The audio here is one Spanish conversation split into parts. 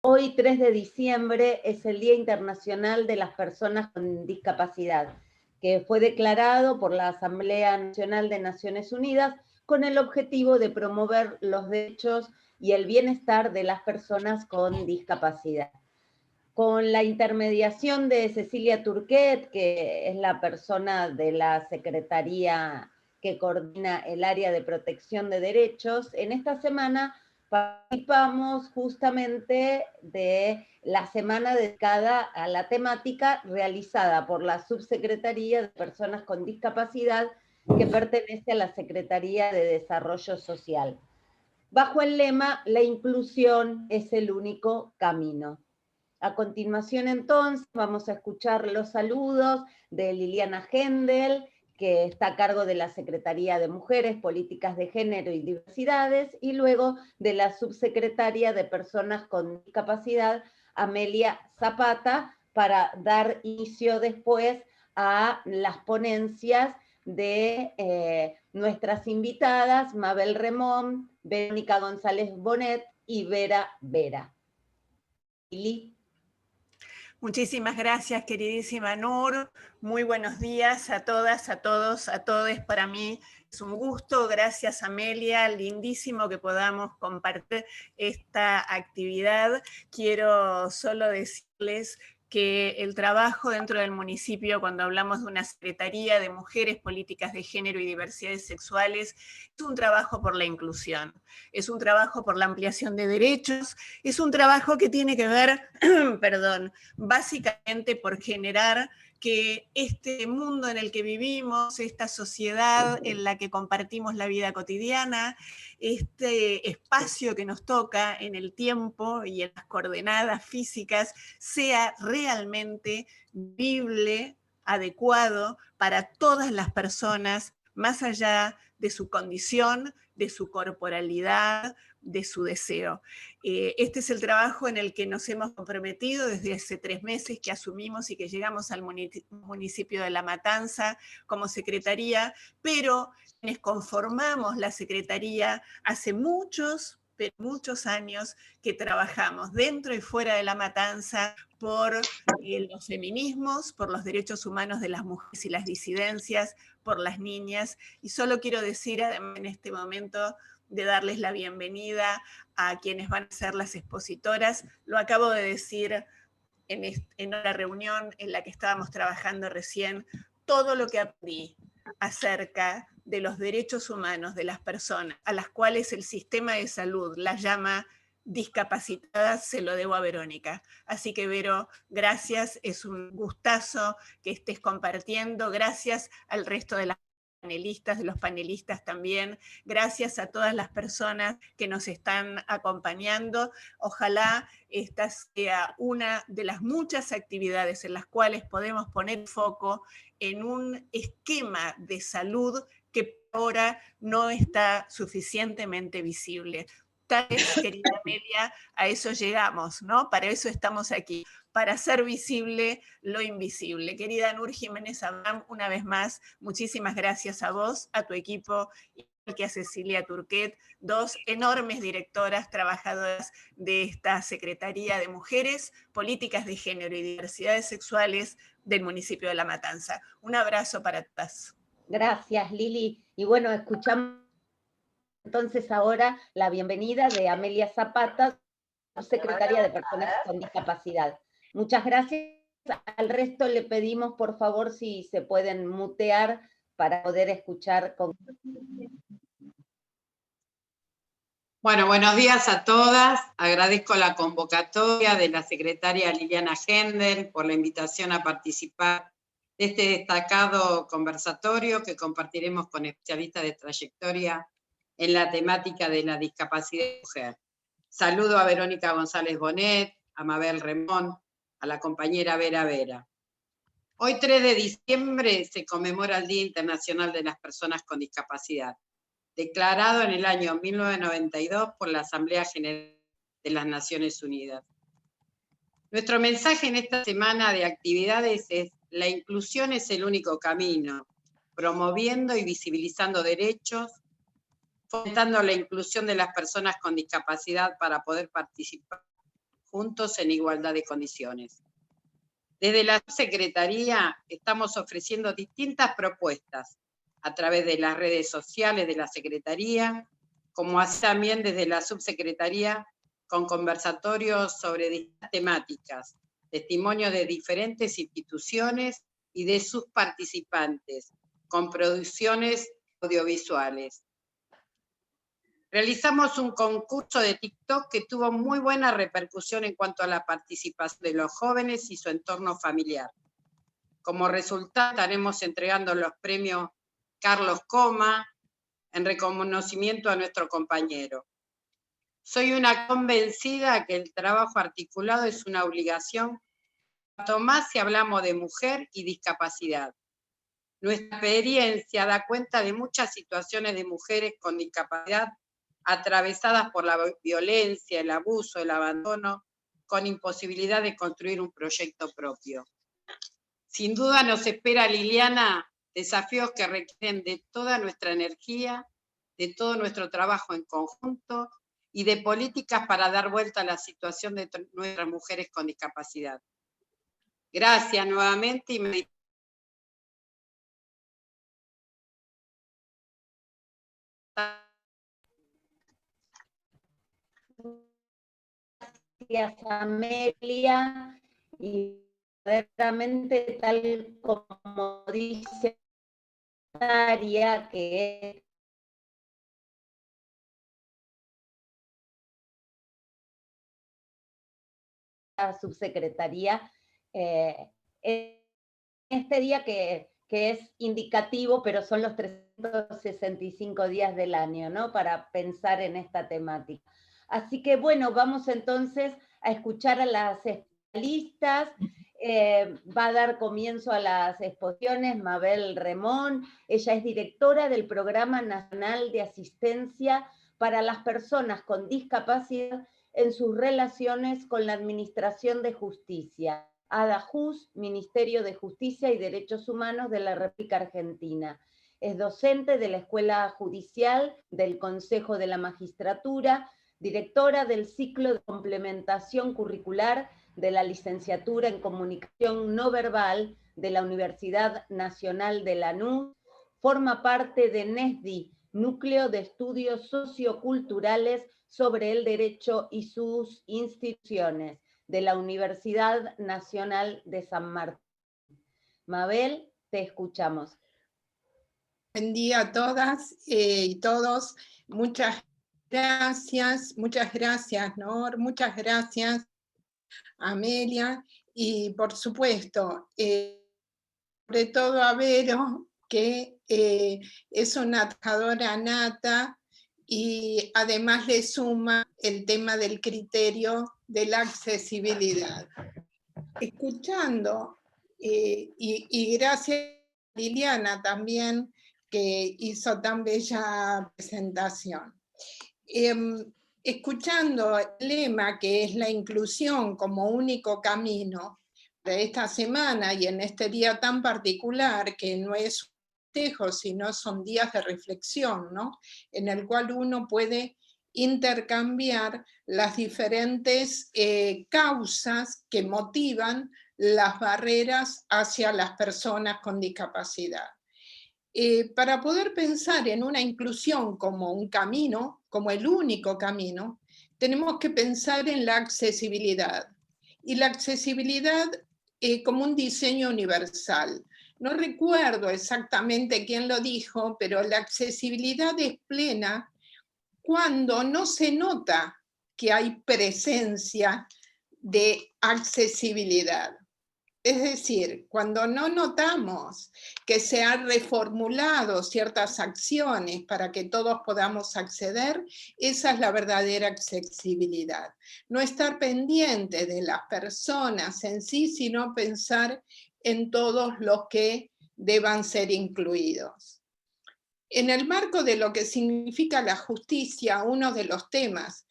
Hoy, 3 de diciembre, es el Día Internacional de las Personas con Discapacidad, que fue declarado por la Asamblea Nacional de Naciones Unidas con el objetivo de promover los derechos y el bienestar de las personas con discapacidad. Con la intermediación de Cecilia Turquet, que es la persona de la Secretaría que coordina el área de protección de derechos, en esta semana participamos justamente de la semana dedicada a la temática realizada por la Subsecretaría de Personas con Discapacidad, que pertenece a la Secretaría de Desarrollo Social, bajo el lema "La inclusión es el único camino". A continuación, entonces, vamos a escuchar los saludos de Liliana Hendel, que está a cargo de la Secretaría de Mujeres, Políticas de Género y Diversidades, y luego de la Subsecretaria de Personas con Discapacidad, Amelia Zapata, para dar inicio después a las ponencias de nuestras invitadas, Mabel Remón, Verónica González Bonet y Vera Vera. Lili. Muchísimas gracias, queridísima Nur. Muy buenos días a todas, a todos, a todes. Para mí es un gusto. Gracias, Amelia. Lindísimo que podamos compartir esta actividad. Quiero solo decirles que el trabajo dentro del municipio, cuando hablamos de una Secretaría de Mujeres, Políticas de Género y Diversidades Sexuales, es un trabajo por la inclusión, es un trabajo por la ampliación de derechos, es un trabajo que tiene que ver, perdón, básicamente por generar que este mundo en el que vivimos, esta sociedad en la que compartimos la vida cotidiana, este espacio que nos toca en el tiempo y en las coordenadas físicas, sea realmente vivible, adecuado para todas las personas, más allá de su condición, de su corporalidad, de su deseo. Este es el trabajo en el que nos hemos comprometido desde hace 3 meses que asumimos y que llegamos al municipio de La Matanza como secretaría, pero quienes conformamos la secretaría hace muchos años que trabajamos dentro y fuera de La Matanza por los feminismos, por los derechos humanos de las mujeres y las disidencias, por las niñas. Y solo quiero decir en este momento de darles la bienvenida a quienes van a ser las expositoras. Lo acabo de decir en una reunión en la que estábamos trabajando recién, todo lo que aprendí acerca de los derechos humanos de las personas a las cuales el sistema de salud las llama discapacitadas, se lo debo a Verónica. Así que, Vero, gracias, es un gustazo que estés compartiendo, gracias al resto de las panelistas, de los panelistas también, gracias a todas las personas que nos están acompañando. Ojalá esta sea una de las muchas actividades en las cuales podemos poner foco en un esquema de salud que ahora no está suficientemente visible. Tal vez, querida Amelia, a eso llegamos, ¿no? Para eso estamos aquí, para hacer visible lo invisible. Querida Nur Jiménez Abraham, una vez más, muchísimas gracias a vos, a tu equipo, igual que a Cecilia Turquet, 2 enormes directoras, trabajadoras de esta Secretaría de Mujeres, Políticas de Género y Diversidades Sexuales del municipio de La Matanza. Un abrazo para todas. Gracias, Lili. Y bueno, escuchamos entonces ahora la bienvenida de Amelia Zapata, secretaria de Personas con Discapacidad. Muchas gracias. Al resto le pedimos, por favor, si se pueden mutear para poder escuchar con... Bueno, buenos días a todas. Agradezco la convocatoria de la secretaria Liliana Hendel por la invitación a participar de este destacado conversatorio que compartiremos con especialistas de trayectoria en la temática de la discapacidad de mujer. Saludo a Verónica González Bonet, a Mabel Remón, a la compañera Vera Vera. Hoy, 3 de diciembre, se conmemora el Día Internacional de las Personas con Discapacidad, declarado en el año 1992 por la Asamblea General de las Naciones Unidas. Nuestro mensaje en esta semana de actividades es: la inclusión es el único camino, promoviendo y visibilizando derechos, fomentando la inclusión de las personas con discapacidad para poder participar juntos en igualdad de condiciones. Desde la Secretaría estamos ofreciendo distintas propuestas a través de las redes sociales de la Secretaría, como así también desde la Subsecretaría, con conversatorios sobre distintas temáticas, testimonios de diferentes instituciones y de sus participantes, con producciones audiovisuales. Realizamos un concurso de TikTok que tuvo muy buena repercusión en cuanto a la participación de los jóvenes y su entorno familiar. Como resultado, estaremos entregando los premios Carlos Coma en reconocimiento a nuestro compañero. Soy una convencida que el trabajo articulado es una obligación, cuanto más si hablamos de mujer y discapacidad. Nuestra experiencia da cuenta de muchas situaciones de mujeres con discapacidad atravesadas por la violencia, el abuso, el abandono, con imposibilidad de construir un proyecto propio. Sin duda nos espera, Liliana, desafíos que requieren de toda nuestra energía, de todo nuestro trabajo en conjunto y de políticas para dar vuelta a la situación de nuestras mujeres con discapacidad. Gracias nuevamente y me... Gracias, Amelia, y verdaderamente tal como dice María, que la subsecretaría, en este día que es indicativo, pero son los 365 días del año, ¿no? Para pensar en esta temática. Así que bueno, vamos entonces a escuchar a las especialistas. Va a dar comienzo a las exposiciones Mabel Remón. Ella es directora del Programa Nacional de Asistencia para las Personas con Discapacidad en sus relaciones con la Administración de Justicia, ADAJUS, Ministerio de Justicia y Derechos Humanos de la República Argentina. Es docente de la Escuela Judicial del Consejo de la Magistratura, directora del ciclo de complementación curricular de la licenciatura en Comunicación No Verbal de la Universidad Nacional de Lanús, forma parte de NESDI, Núcleo de Estudios Socioculturales sobre el Derecho y sus instituciones, de la Universidad Nacional de San Martín. Mabel, te escuchamos. Buen día a todas y todos. Muchas gracias, Nor, muchas gracias, Amelia, y por supuesto, sobre todo a Vero, que es una trabajadora nata y además le suma el tema del criterio de la accesibilidad. Escuchando, y gracias a Liliana también, que hizo tan bella presentación. Escuchando el lema que es la inclusión como único camino de esta semana y en este día tan particular, que no es un festejo, sino son días de reflexión, ¿no? En el cual uno puede intercambiar las diferentes causas que motivan las barreras hacia las personas con discapacidad. Para poder pensar en una inclusión como un camino, como el único camino, tenemos que pensar en la accesibilidad. Y la accesibilidad como un diseño universal. No recuerdo exactamente quién lo dijo, pero la accesibilidad es plena cuando no se nota que hay presencia de accesibilidad. Es decir, cuando no notamos que se han reformulado ciertas acciones para que todos podamos acceder, esa es la verdadera accesibilidad. No estar pendiente de las personas en sí, sino pensar en todos los que deban ser incluidos. En el marco de lo que significa la justicia, uno de los temas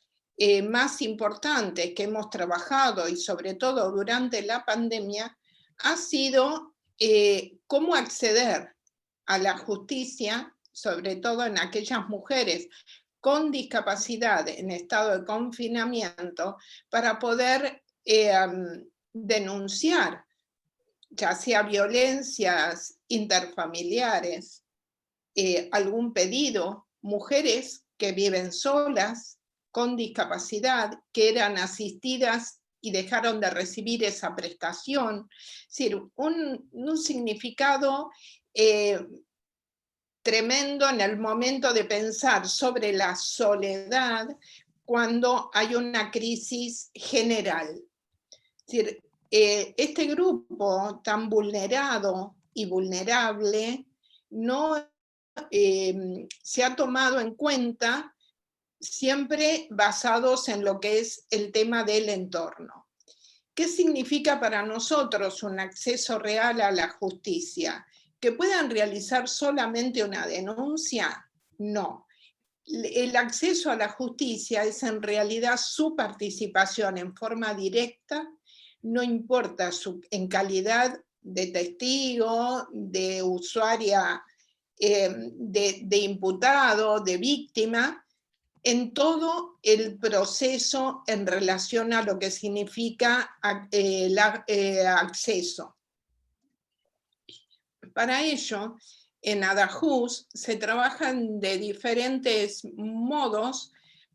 más importantes que hemos trabajado y sobre todo durante la pandemia ha sido cómo acceder a la justicia, sobre todo en aquellas mujeres con discapacidad en estado de confinamiento para poder denunciar, ya sea violencias interfamiliares, algún pedido, mujeres que viven solas, con discapacidad, que eran asistidas y dejaron de recibir esa prestación. Es decir, un significado tremendo en el momento de pensar sobre la soledad cuando hay una crisis general. Es decir, este grupo tan vulnerado y vulnerable no se ha tomado en cuenta siempre basados en lo que es el tema del entorno. ¿Qué significa para nosotros un acceso real a la justicia? ¿Que puedan realizar solamente una denuncia? No. El acceso a la justicia es en realidad su participación en forma directa, no importa en calidad de testigo, de usuaria, de imputado, de víctima, en todo el proceso en relación a lo que significa el acceso. Para ello, en Adajuz se trabajan de diferentes modos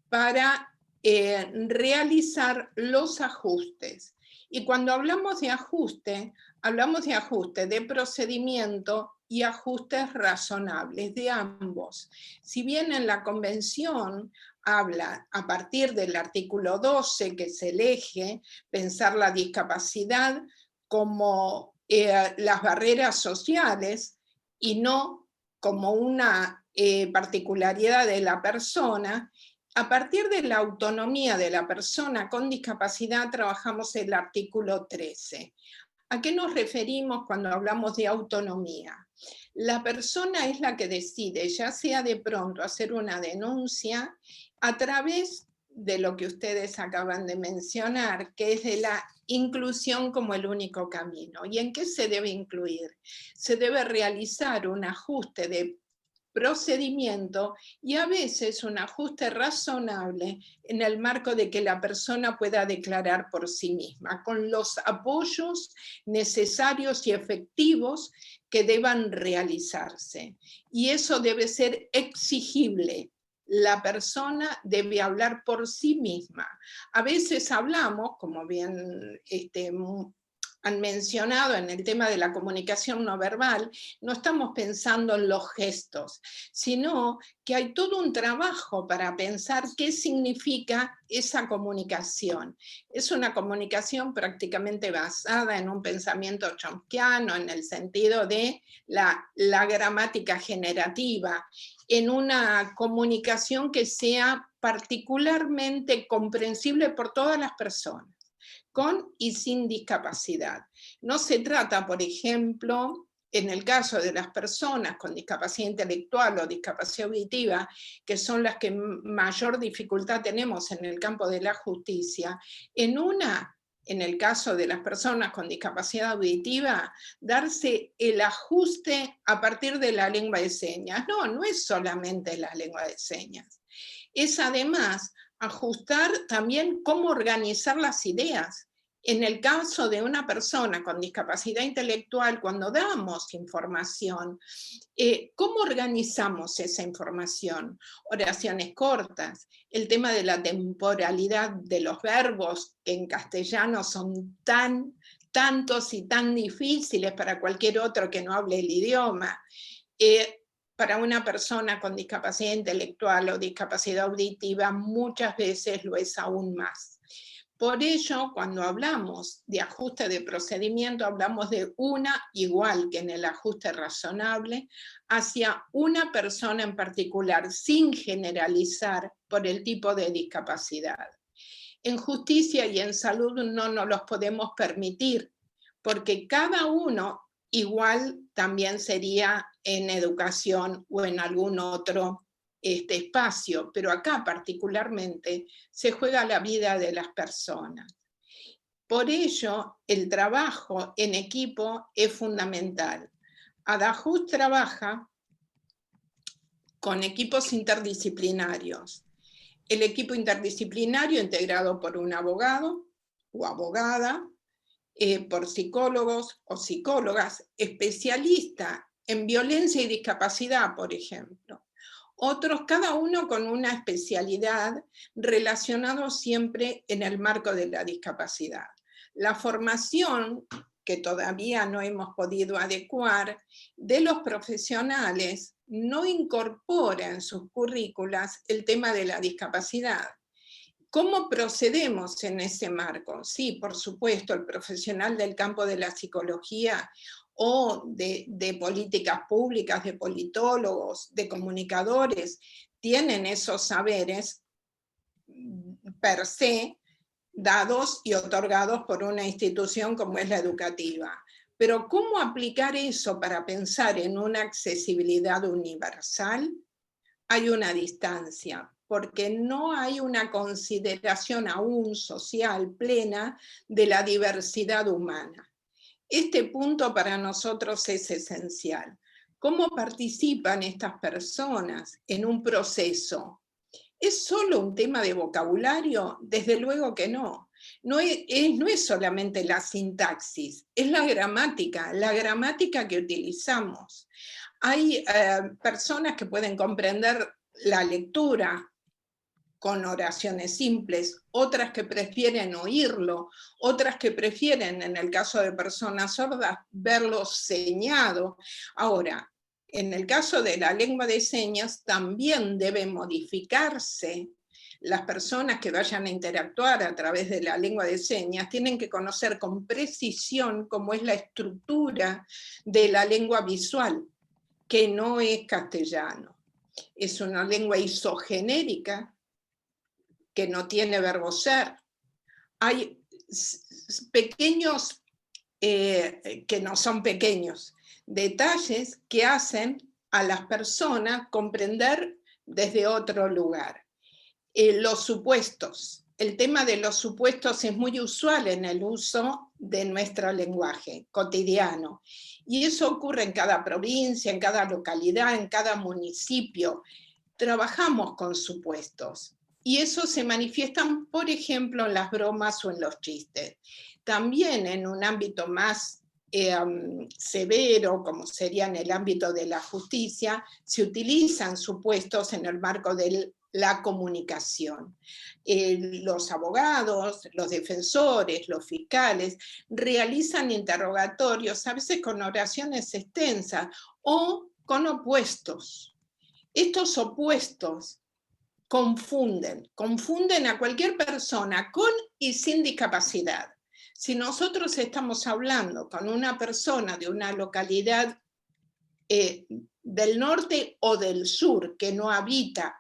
para realizar los ajustes. Y cuando hablamos de ajuste de procedimiento y ajustes razonables de ambos. Si bien en la convención habla a partir del artículo 12, que es el eje, pensar la discapacidad como las barreras sociales y no como una particularidad de la persona, a partir de la autonomía de la persona con discapacidad trabajamos el artículo 13. ¿A qué nos referimos cuando hablamos de autonomía? La persona es la que decide, ya sea de pronto hacer una denuncia a través de lo que ustedes acaban de mencionar, que es de la inclusión como el único camino. ¿Y en qué se debe incluir? Se debe realizar un ajuste de procedimiento y a veces un ajuste razonable en el marco de que la persona pueda declarar por sí misma, con los apoyos necesarios y efectivos que deban realizarse. Y eso debe ser exigible. La persona debe hablar por sí misma. A veces hablamos, como bien han mencionado en el tema de la comunicación no verbal, no estamos pensando en los gestos, sino que hay todo un trabajo para pensar qué significa esa comunicación. Es una comunicación prácticamente basada en un pensamiento chomskiano, en el sentido de la gramática generativa, en una comunicación que sea particularmente comprensible por todas las personas, con y sin discapacidad. No se trata, por ejemplo, en el caso de las personas con discapacidad intelectual o discapacidad auditiva, que son las que mayor dificultad tenemos en el campo de la justicia, en el caso de las personas con discapacidad auditiva, darse el ajuste a partir de la lengua de señas. No, no es solamente la lengua de señas. Es además ajustar también cómo organizar las ideas. En el caso de una persona con discapacidad intelectual, cuando damos información, ¿cómo organizamos esa información? Oraciones cortas, el tema de la temporalidad de los verbos, que en castellano son tantos y tan difíciles para cualquier otro que no hable el idioma. Para una persona con discapacidad intelectual o discapacidad auditiva, muchas veces lo es aún más. Por ello, cuando hablamos de ajuste de procedimiento, hablamos de una, igual que en el ajuste razonable, hacia una persona en particular, sin generalizar por el tipo de discapacidad. En justicia y en salud no nos los podemos permitir, porque cada uno igual también sería en educación o en algún otro espacio, pero acá particularmente se juega la vida de las personas. Por ello, el trabajo en equipo es fundamental. Adajuz trabaja con equipos interdisciplinarios. El equipo interdisciplinario integrado por un abogado o abogada, por psicólogos o psicólogas, especialista en violencia y discapacidad, por ejemplo. Otros, cada uno con una especialidad relacionado siempre en el marco de la discapacidad. La formación, que todavía no hemos podido adecuar, de los profesionales no incorpora en sus currículas el tema de la discapacidad. ¿Cómo procedemos en ese marco? Sí, por supuesto, el profesional del campo de la psicología o de políticas públicas, de politólogos, de comunicadores, tienen esos saberes per se, dados y otorgados por una institución como es la educativa. Pero ¿cómo aplicar eso para pensar en una accesibilidad universal? Hay una distancia, porque no hay una consideración aún social plena de la diversidad humana. Este punto para nosotros es esencial. ¿Cómo participan estas personas en un proceso? ¿Es solo un tema de vocabulario? Desde luego que no. No es solamente la sintaxis, es la gramática que utilizamos. Hay personas que pueden comprender la lectura con oraciones simples, otras que prefieren oírlo, otras que prefieren, en el caso de personas sordas, verlo señado. Ahora, en el caso de la lengua de señas, también debe modificarse. Las personas que vayan a interactuar a través de la lengua de señas tienen que conocer con precisión cómo es la estructura de la lengua visual, que no es castellano. Es una lengua isogenérica, que no tiene verbo ser. Hay pequeños, que no son pequeños, detalles que hacen a las personas comprender desde otro lugar. Los supuestos. El tema de los supuestos es muy usual en el uso de nuestro lenguaje cotidiano. Y eso ocurre en cada provincia, en cada localidad, en cada municipio. Trabajamos con supuestos. Y eso se manifiestan, por ejemplo, en las bromas o en los chistes. También en un ámbito más severo, como sería en el ámbito de la justicia, se utilizan supuestos en el marco de la comunicación. Los abogados, los defensores, los fiscales, realizan interrogatorios, a veces con oraciones extensas o con opuestos. Estos opuestos confunden a cualquier persona con y sin discapacidad. Si nosotros estamos hablando con una persona de una localidad del norte o del sur que no habita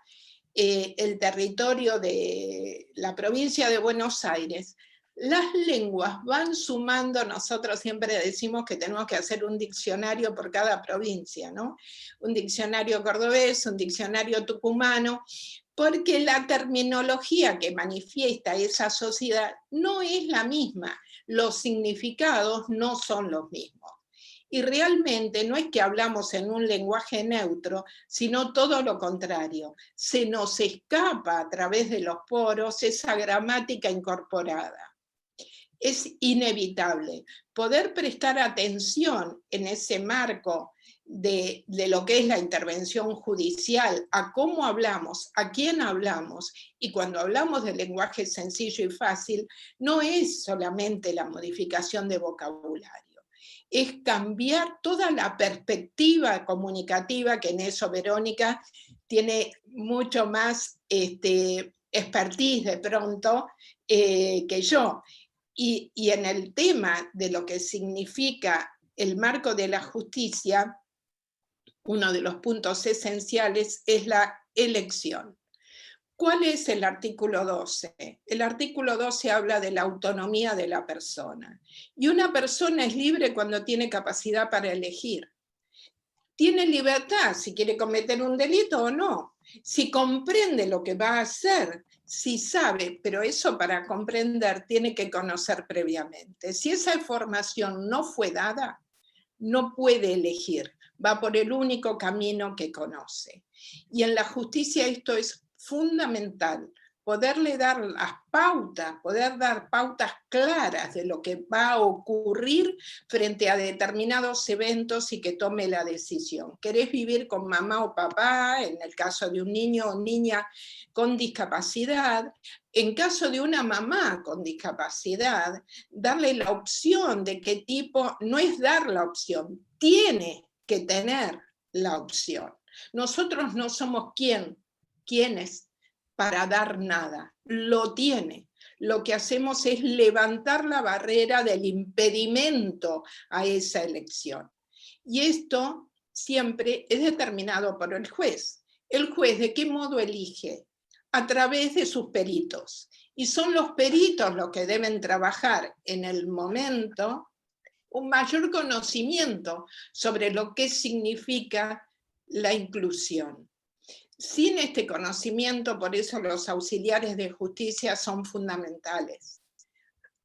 el territorio de la provincia de Buenos Aires, las lenguas van sumando. Nosotros siempre decimos que tenemos que hacer un diccionario por cada provincia, ¿no? Un diccionario cordobés, un diccionario tucumano, porque la terminología que manifiesta esa sociedad no es la misma, los significados no son los mismos. Y realmente no es que hablamos en un lenguaje neutro, sino todo lo contrario. Se nos escapa a través de los poros esa gramática incorporada. Es inevitable poder prestar atención en ese marco de lo que es la intervención judicial, a cómo hablamos, a quién hablamos, y cuando hablamos de lenguaje sencillo y fácil, no es solamente la modificación de vocabulario, es cambiar toda la perspectiva comunicativa, que en eso Verónica tiene mucho más expertise de pronto que yo. Y en el tema de lo que significa el marco de la justicia, uno de los puntos esenciales es la elección. ¿Cuál es el artículo 12? El artículo 12 habla de la autonomía de la persona. Y una persona es libre cuando tiene capacidad para elegir. Tiene libertad si quiere cometer un delito o no, si comprende lo que va a hacer, si sabe, pero eso para comprender tiene que conocer previamente. Si esa información no fue dada, no puede elegir. va por el único camino que conoce. Y en la justicia esto es fundamental, poderle dar las pautas, poder dar pautas claras de lo que va a ocurrir frente a determinados eventos y que tome la decisión. ¿Querés vivir con mamá o papá? En el caso de un niño o niña con discapacidad. En caso de una mamá con discapacidad, darle la opción de qué tipo, no es dar la opción, tiene que tener la opción. Nosotros no somos quienes para dar nada, lo tiene. Lo que hacemos es levantar la barrera del impedimento a esa elección. Y esto siempre es determinado por el juez. ¿El juez de qué modo elige? A través de sus peritos. Y son los peritos los que deben trabajar en el momento un mayor conocimiento sobre lo que significa la inclusión. Sin este conocimiento, por eso los auxiliares de justicia son fundamentales.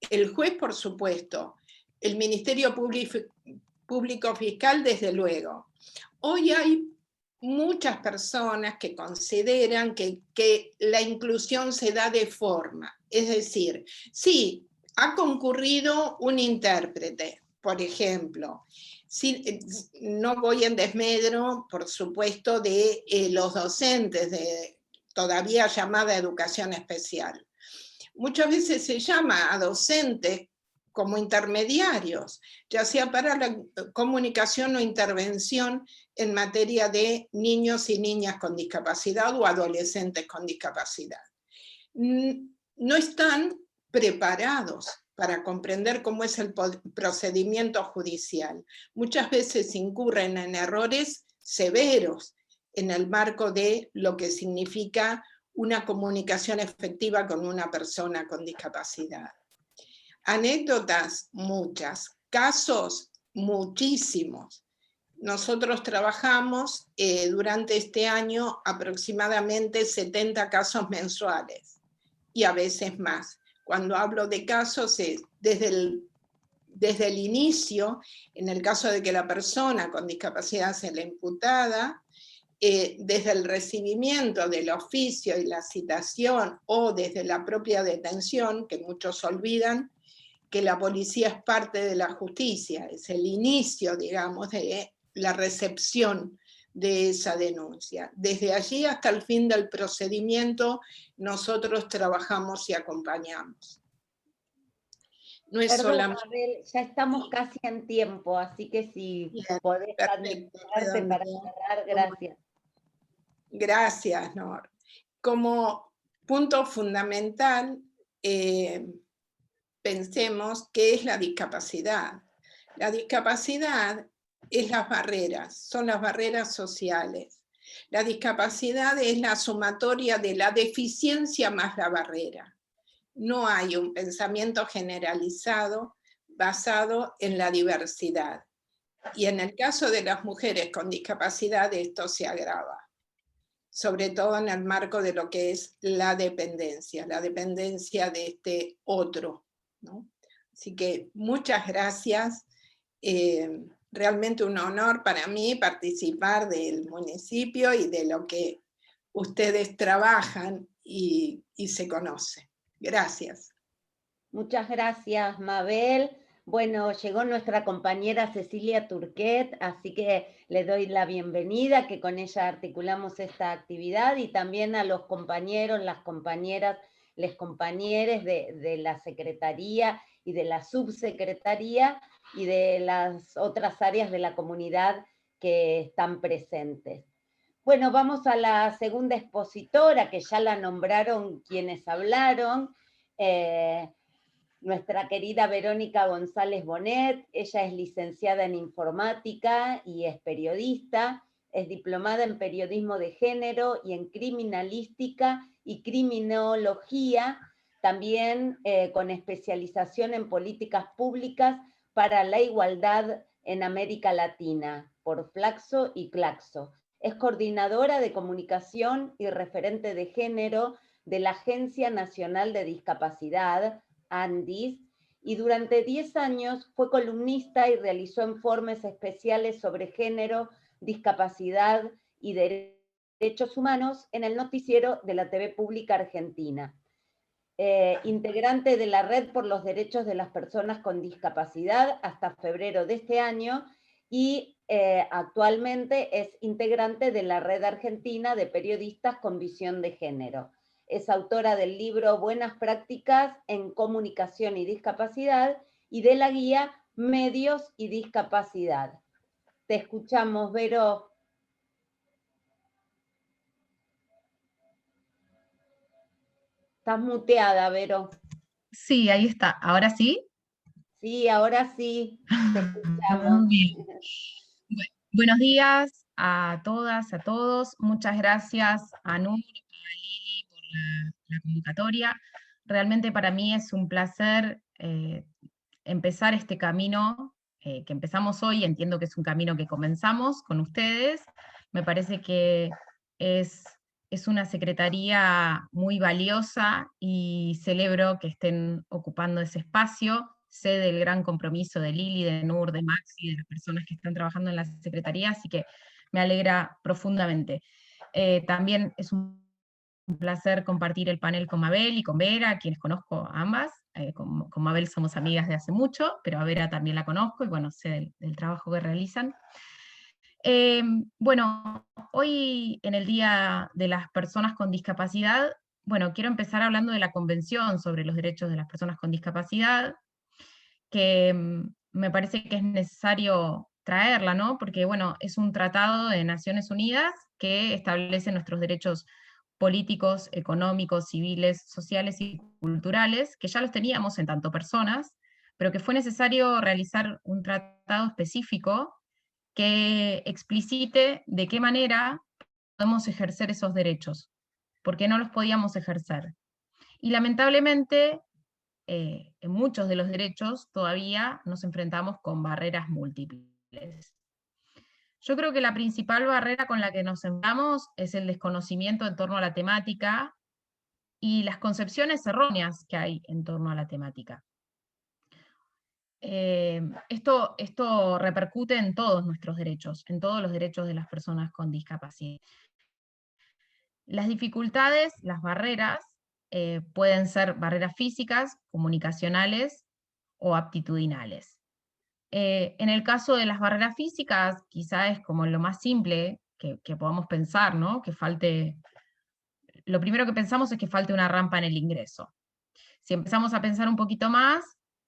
El juez, por supuesto, el Ministerio Público Fiscal, desde luego. Hoy hay muchas personas que consideran que la inclusión se da de forma, es decir, sí, ha concurrido un intérprete, por ejemplo. Sí, no voy en desmedro, por supuesto, de los docentes de todavía llamada educación especial. Muchas veces se llama a docentes como intermediarios, ya sea para la comunicación o intervención en materia de niños y niñas con discapacidad o adolescentes con discapacidad. No están preparados para comprender cómo es el procedimiento judicial. Muchas veces incurren en errores severos en el marco de lo que significa una comunicación efectiva con una persona con discapacidad. Anécdotas, muchas. Casos, muchísimos. Nosotros trabajamos durante este año aproximadamente 70 casos mensuales y a veces más. Cuando hablo de casos es desde el inicio, en el caso de que la persona con discapacidad sea la imputada, desde el recibimiento del oficio y la citación o desde la propia detención, que muchos olvidan que la policía es parte de la justicia, es el inicio, digamos, de la recepción de esa denuncia. Desde allí hasta el fin del procedimiento, nosotros trabajamos y acompañamos. No es solamente... Mabel, ya estamos casi en tiempo, así que si podés administrarte para cerrar, gracias. Gracias, Nor. Como punto fundamental, pensemos qué es la discapacidad. La discapacidad es las barreras, son las barreras sociales. La discapacidad es la sumatoria de la deficiencia más la barrera. No hay un pensamiento generalizado basado en la diversidad. Y en el caso de las mujeres con discapacidad esto se agrava, sobre todo en el marco de lo que es la dependencia de este otro, ¿no? Así que muchas gracias. Realmente un honor para mí participar del municipio y de lo que ustedes trabajan y se conoce. Gracias. Muchas gracias, Mabel. Bueno, llegó nuestra compañera Cecilia Turquet, así que le doy la bienvenida, que con ella articulamos esta actividad, y también a los compañeros, las compañeras, les compañeres de la Secretaría y de la Subsecretaría y de las otras áreas de la comunidad que están presentes. Bueno, vamos a la segunda expositora, que ya la nombraron quienes hablaron, nuestra querida Verónica González Bonet. Ella es licenciada en informática y es periodista, es diplomada en periodismo de género y en criminalística y criminología, también con especialización en políticas públicas para la igualdad en América Latina, por Flaxo y Claxo. Es coordinadora de comunicación y referente de género de la Agencia Nacional de Discapacidad, ANDIS, y durante 10 años fue columnista y realizó informes especiales sobre género discapacidad y derechos humanos en el noticiero de la TV Pública Argentina. Integrante de la Red por los Derechos de las Personas con Discapacidad hasta febrero de este año, y actualmente es integrante de la Red Argentina de Periodistas con Visión de Género. Es autora del libro Buenas Prácticas en Comunicación y Discapacidad y de la guía Medios y Discapacidad. Te escuchamos, Vero. Estás muteada, Vero. Sí, ahí está. ¿Ahora sí? Sí, ahora sí. Te escuchamos. Bien. Buenos días a todas, a todos. Muchas gracias a Nur, a Lili por la convocatoria. Realmente para mí es un placer empezar este camino que empezamos hoy. Entiendo que es un camino que comenzamos con ustedes. Me parece que es una secretaría muy valiosa y celebro que estén ocupando ese espacio. Sé del gran compromiso de Lili, de Nur, de Maxi, de las personas que están trabajando en la secretaría, así que me alegra profundamente. También es un placer compartir el panel con Mabel y con Vera, quienes conozco a ambas. Con Mabel somos amigas de hace mucho, pero a Vera también la conozco y bueno, sé del trabajo que realizan. Bueno, hoy en el Día de las Personas con Discapacidad, bueno, quiero empezar hablando de la Convención sobre los Derechos de las Personas con Discapacidad, que me parece que es necesario traerla, ¿no? Porque, bueno, es un tratado de Naciones Unidas que establece nuestros derechos políticos, económicos, civiles, sociales y culturales, que ya los teníamos en tanto personas, pero que fue necesario realizar un tratado específico que explicite de qué manera podemos ejercer esos derechos, porque no los podíamos ejercer. Y lamentablemente, en muchos de los derechos todavía nos enfrentamos con barreras múltiples. Yo creo que la principal barrera con la que nos enfrentamos es el desconocimiento en torno a la temática y las concepciones erróneas que hay en torno a la temática. Esto repercute en todos nuestros derechos, en todos los derechos de las personas con discapacidad. Las dificultades, las barreras, pueden ser barreras físicas, comunicacionales o aptitudinales. En el caso de las barreras físicas, quizá es como lo más simple que podamos pensar, ¿no? Que falte, lo primero que pensamos es que falte una rampa en el ingreso. Si empezamos a pensar un poquito más,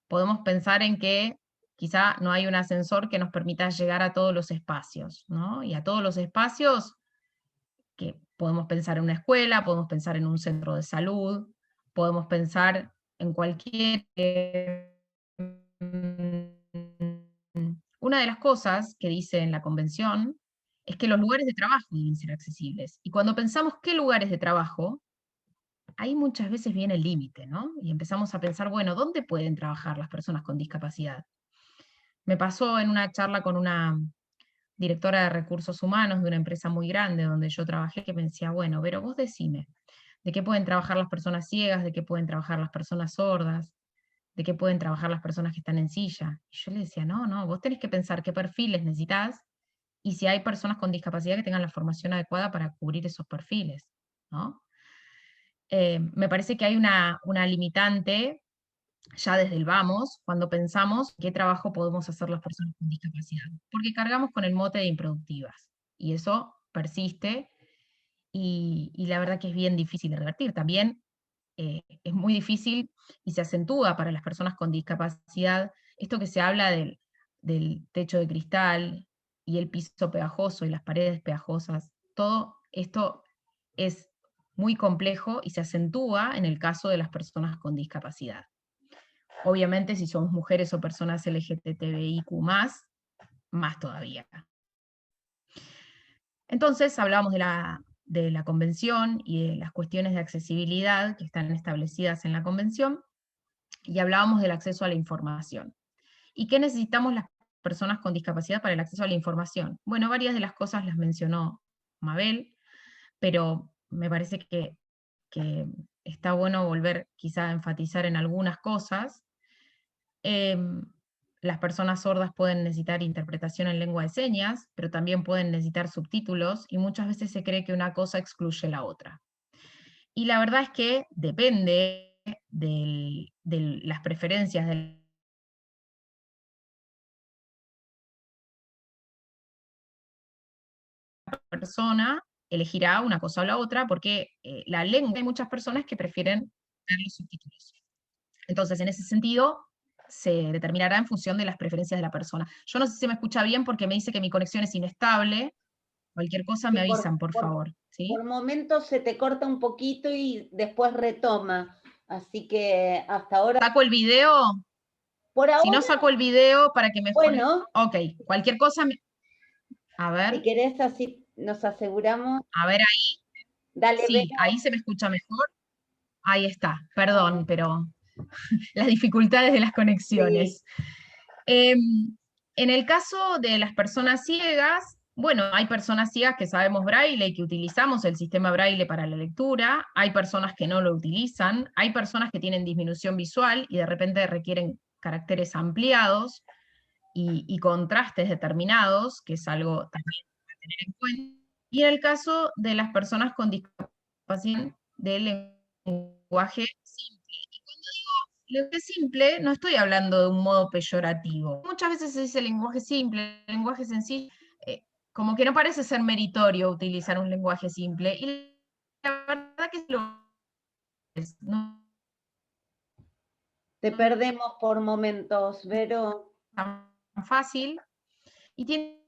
podemos pensar en que quizá no hay un ascensor que nos permita llegar a todos los espacios, ¿no? Y a todos los espacios que podemos pensar en una escuela, podemos pensar en un centro de salud, podemos pensar en cualquier... Una de las cosas que dice en la convención es que los lugares de trabajo deben ser accesibles. Y cuando pensamos qué lugares de trabajo, ahí muchas veces viene el límite, ¿no? Y empezamos a pensar, bueno, ¿dónde pueden trabajar las personas con discapacidad? Me pasó en una charla con una directora de recursos humanos de una empresa muy grande donde yo trabajé, que me decía, bueno, pero vos decime, ¿de qué pueden trabajar las personas ciegas? ¿De qué pueden trabajar las personas sordas? ¿De qué pueden trabajar las personas que están en silla? Y yo le decía, no, vos tenés que pensar qué perfiles necesitas y si hay personas con discapacidad que tengan la formación adecuada para cubrir esos perfiles, ¿no? Me parece que hay una limitante ya desde el vamos, cuando pensamos qué trabajo podemos hacer las personas con discapacidad, porque cargamos con el mote de improductivas, y eso persiste, y la verdad que es bien difícil de revertir. También es muy difícil y se acentúa para las personas con discapacidad esto que se habla del techo de cristal y el piso pegajoso y las paredes pegajosas. Todo esto es muy complejo y se acentúa en el caso de las personas con discapacidad. Obviamente, si somos mujeres o personas LGTBIQ+, más todavía. Entonces, hablábamos de la convención y de las cuestiones de accesibilidad que están establecidas en la convención, y hablábamos del acceso a la información. ¿Y qué necesitamos las personas con discapacidad para el acceso a la información? Bueno, varias de las cosas las mencionó Mabel, pero me parece que está bueno volver quizá a enfatizar en algunas cosas. las personas sordas pueden necesitar interpretación en lengua de señas, pero también pueden necesitar subtítulos, y muchas veces se cree que una cosa excluye la otra. Y la verdad es que depende de las preferencias de la persona, elegirá una cosa o la otra, porque la lengua, hay muchas personas que prefieren ver los subtítulos. Entonces, en ese sentido, se determinará en función de las preferencias de la persona. Yo no sé si se me escucha bien porque me dice que mi conexión es inestable. Cualquier cosa me avisan, por favor. ¿Sí? Por momentos se te corta un poquito y después retoma. Así que hasta ahora... ¿Saco el video? Por ahora, Si no saco el video para que mejore. bueno, Ok, cualquier cosa. A si ver, querés así nos aseguramos. a ver ahí. Dale, Sí, Vero. ahí se me escucha mejor. Ahí está, perdón, pero las dificultades de las conexiones. Sí. En el caso de las personas ciegas, bueno, hay personas ciegas que sabemos braille y que utilizamos el sistema braille para la lectura, hay personas que no lo utilizan, hay personas que tienen disminución visual y de repente requieren caracteres ampliados y contrastes determinados, que es algo también a tener en cuenta. Y en el caso de las personas con discapacidad del lenguaje simple. Y cuando digo lenguaje simple, no estoy hablando de un modo peyorativo. Muchas veces se dice lenguaje simple, lenguaje sencillo, como que no parece ser meritorio utilizar un lenguaje simple. Y la verdad que lo es. No Te perdemos por momentos, Vero. es tan fácil. Y tiene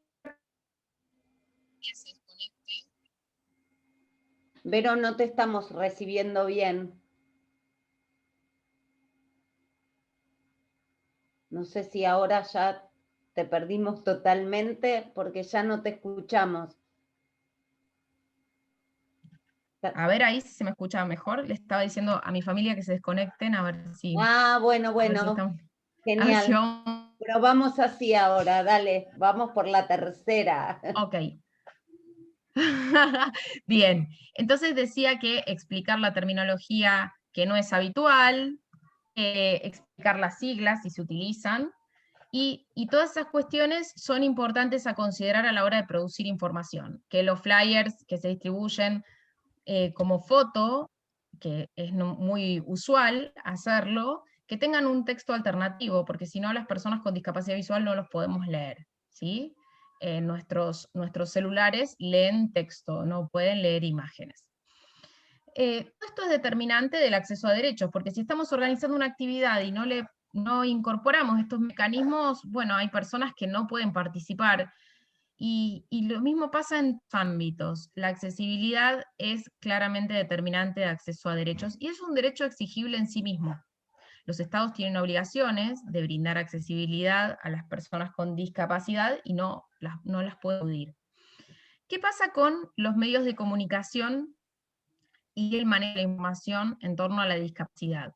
Vero, no te estamos recibiendo bien. No sé si ahora ya te perdimos totalmente porque ya no te escuchamos. A ver ahí si se me escucha mejor. Le estaba diciendo a mi familia que se desconecten, a ver si. Ah, bueno, A ver si bueno. estamos. A ver si Genial. vamos. Pero vamos así ahora, dale, vamos por la tercera. Ok. Bien, entonces decía que explicar la terminología que no es habitual, explicar las siglas si se utilizan, y todas esas cuestiones son importantes a considerar a la hora de producir información, que los flyers que se distribuyen como foto, que es muy usual hacerlo, que tengan un texto alternativo, porque si no las personas con discapacidad visual no los podemos leer, ¿sí? Nuestros celulares leen texto, no pueden leer imágenes. Esto es determinante del acceso a derechos, porque si estamos organizando una actividad y no incorporamos estos mecanismos, bueno, hay personas que no pueden participar. Y lo mismo pasa en ámbitos. La accesibilidad es claramente determinante de acceso a derechos y es un derecho exigible en sí mismo. Los estados tienen obligaciones de brindar accesibilidad a las personas con discapacidad y no las pueden eludir. ¿Qué pasa con los medios de comunicación y el manejo de la información en torno a la discapacidad?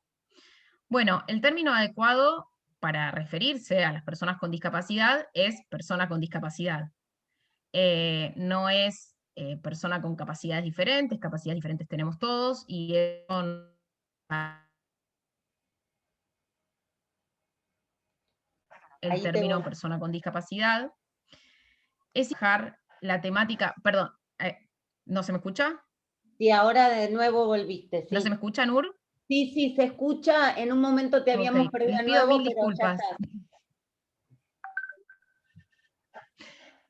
Bueno, el término adecuado para referirse a las personas con discapacidad es persona con discapacidad. No es persona con capacidades diferentes tenemos todos, y el Ahí término persona con discapacidad es dejar la temática, perdón, ¿no se me escucha? Sí, ahora de nuevo volviste, sí. ¿No se me escucha, Nur? Sí, sí, se escucha. En un momento te habíamos perdido les de pido nuevo, mil pero ya disculpas.